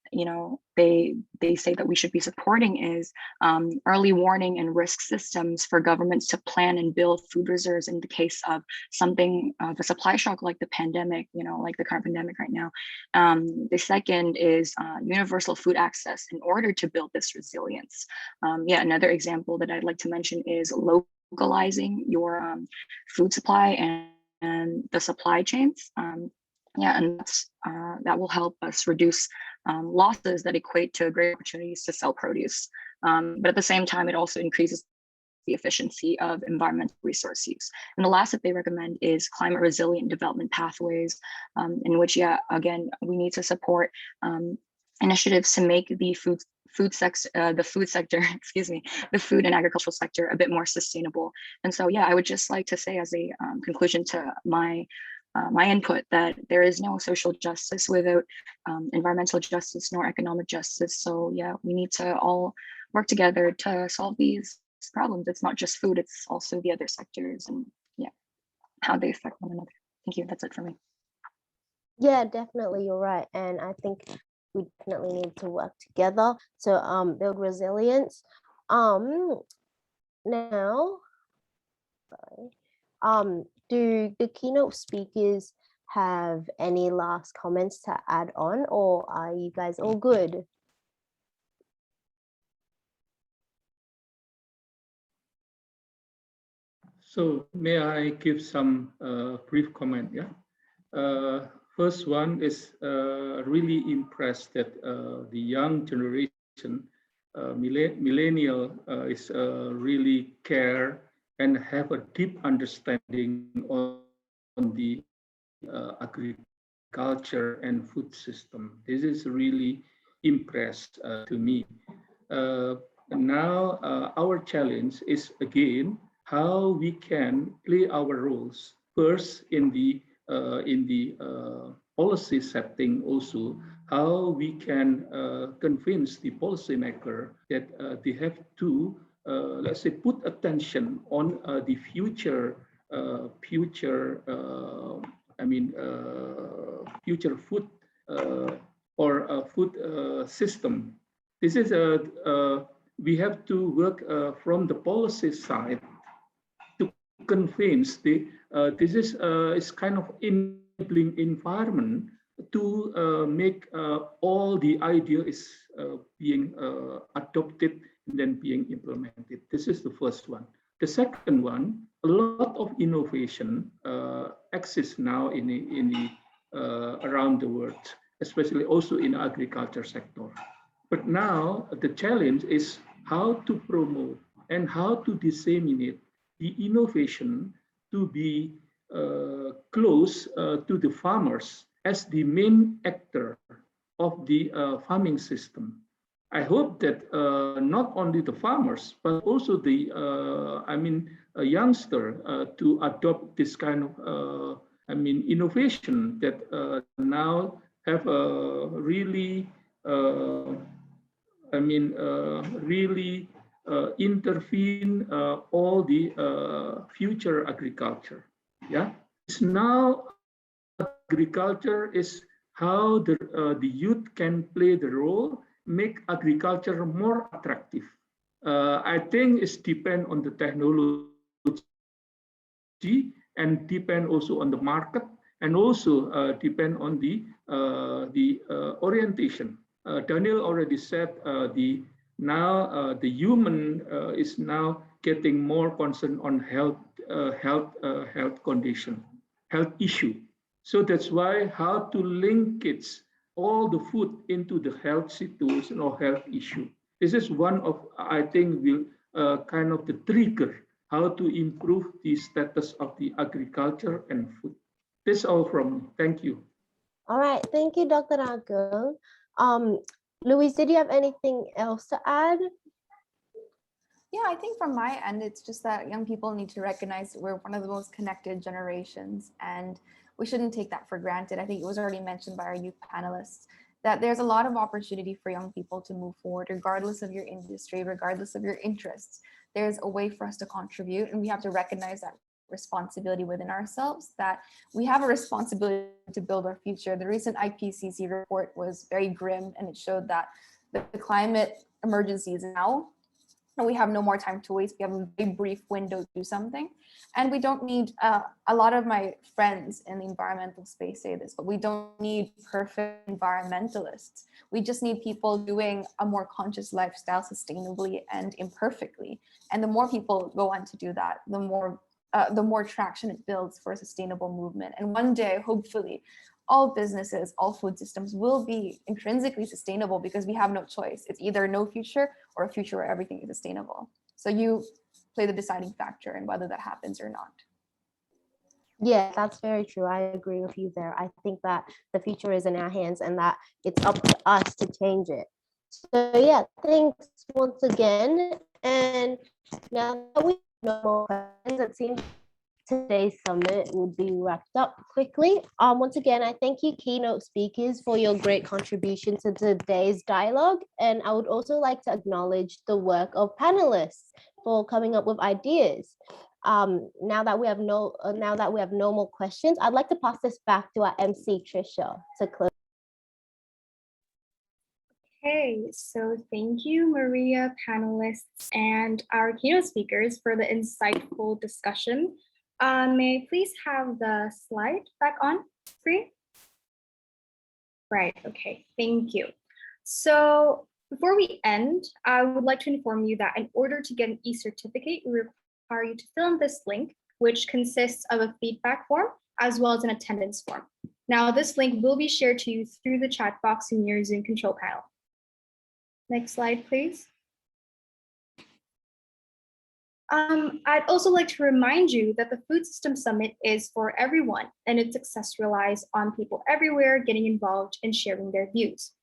Speaker 15: they say that we should be supporting is early warning and risk systems for governments to plan and build food reserves in the case of something of a supply shock like the pandemic, like the current pandemic right now. The second is universal food access in order to build this resilience. Another example that I'd like to mention is localizing your food supply and the supply chains. And that will help us reduce losses that equate to great opportunities to sell produce. But at the same time, it also increases the efficiency of environmental resource use. And the last that they recommend is climate resilient development pathways, in which, again, we need to support initiatives to make the food sector, the food and agricultural sector a bit more sustainable. And so, I would just like to say as a conclusion to my input that there is no social justice without environmental justice nor economic justice. So we need to all work together to solve these problems. It's not just food, it's also the other sectors and how they affect one another. Thank you. That's it for me.
Speaker 3: Yeah, definitely, you're right. And I think we definitely need to work together to build resilience. Now, do the keynote speakers have any last comments to add on, or are you guys all good?
Speaker 5: So may I give some brief comment? First one is really impressed that the young generation, millennial, is really care and have a deep understanding on the agriculture and food system. This is really impressed to me. Now our challenge is again how we can play our roles first in the policy setting, also how we can convince the policymaker that they have to let's say put attention on the future food or food system. This is we have to work from the policy side to convince this is kind of enabling environment to make all the idea is being adopted and then being implemented. This is the first one. The second one, a lot of innovation exists now in around the world, especially also in the agriculture sector. But now the challenge is how to promote and how to disseminate the innovation to be close to the farmers as the main actor of the farming system. I hope that not only the farmers, but also the a youngster to adopt this kind of innovation that now have a really really intervene all the future agriculture. It's now agriculture is how the youth can play the role, make agriculture more attractive. I think it's depend on the technology and depend also on the market and also depend on the orientation. Daniel already said the human is now getting more concerned on health condition, health issue. So that's why how to link all the food into the health situation or health issue. This is one of, I think, will kind of the trigger how to improve the status of the agriculture and food. That's all from me. Thank you.
Speaker 3: All right, thank you, Dr. Agung. Louise, did you have anything else to add?
Speaker 10: Yeah, I think from my end, it's just that young people need to recognize we're one of the most connected generations, and we shouldn't take that for granted. I think it was already mentioned by our youth panelists that there's a lot of opportunity for young people to move forward, regardless of your industry, regardless of your interests. There's a way for us to contribute, and we have to recognize that responsibility within ourselves, that we have a responsibility to build our future. The recent IPCC report was very grim, and it showed that the climate emergency is now, and we have no more time to waste. We have a very brief window to do something. And we don't need, a lot of my friends in the environmental space say this, but we don't need perfect environmentalists. We just need people doing a more conscious lifestyle sustainably and imperfectly. And the more people go on to do that, the more traction it builds for a sustainable movement. And one day, hopefully, all businesses, all food systems will be intrinsically sustainable because we have no choice. It's either no future or a future where everything is sustainable. So you play the deciding factor in whether that happens or not.
Speaker 3: Yeah, that's very true. I agree with you there. I think that the future is in our hands and that it's up to us to change it. So yeah, thanks once again. And now that we know more questions, it seems today's summit would be wrapped up quickly. Once again, I thank you keynote speakers for your great contribution to today's dialogue. And I would also like to acknowledge the work of panelists for coming up with ideas. Now that we have no more questions, I'd like to pass this back to our MC Trisha to close.
Speaker 4: Okay, so thank you, Maria, panelists, and our keynote speakers for the insightful discussion. May I please have the slide back on screen? Right, okay, thank you. So before we end, I would like to inform you that in order to get an e-certificate, we require you to fill in this link, which consists of a feedback form as well as an attendance form. Now, this link will be shared to you through the chat box in your Zoom control panel. Next slide, please. I'd also like to remind you that the Food System Summit is for everyone, and its success relies on people everywhere getting involved and sharing their views.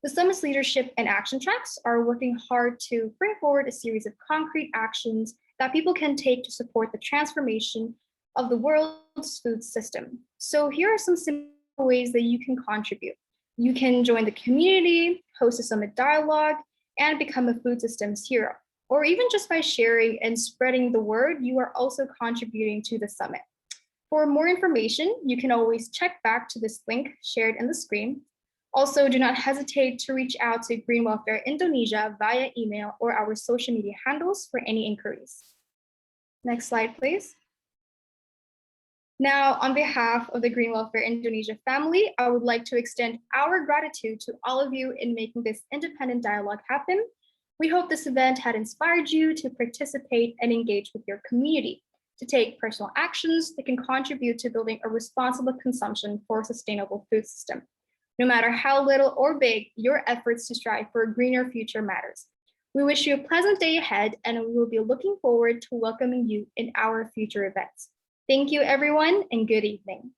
Speaker 4: The summit's leadership and action tracks are working hard to bring forward a series of concrete actions that people can take to support the transformation of the world's food system. So here are some simple ways that you can contribute. You can join the community, host a summit dialogue, and become a food systems hero. Or even just by sharing and spreading the word, you are also contributing to the summit. For more information, you can always check back to this link shared in the screen. Also, do not hesitate to reach out to Green Welfare Indonesia via email or our social media handles for any inquiries. Next slide, please. Now, on behalf of the Green Welfare Indonesia family, I would like to extend our gratitude to all of you in making this independent dialogue happen. We hope this event had inspired you to participate and engage with your community, to take personal actions that can contribute to building a responsible consumption for a sustainable food system. No matter how little or big, your efforts to strive for a greener future matters. We wish you a pleasant day ahead, and we will be looking forward to welcoming you in our future events. Thank you, everyone, and good evening.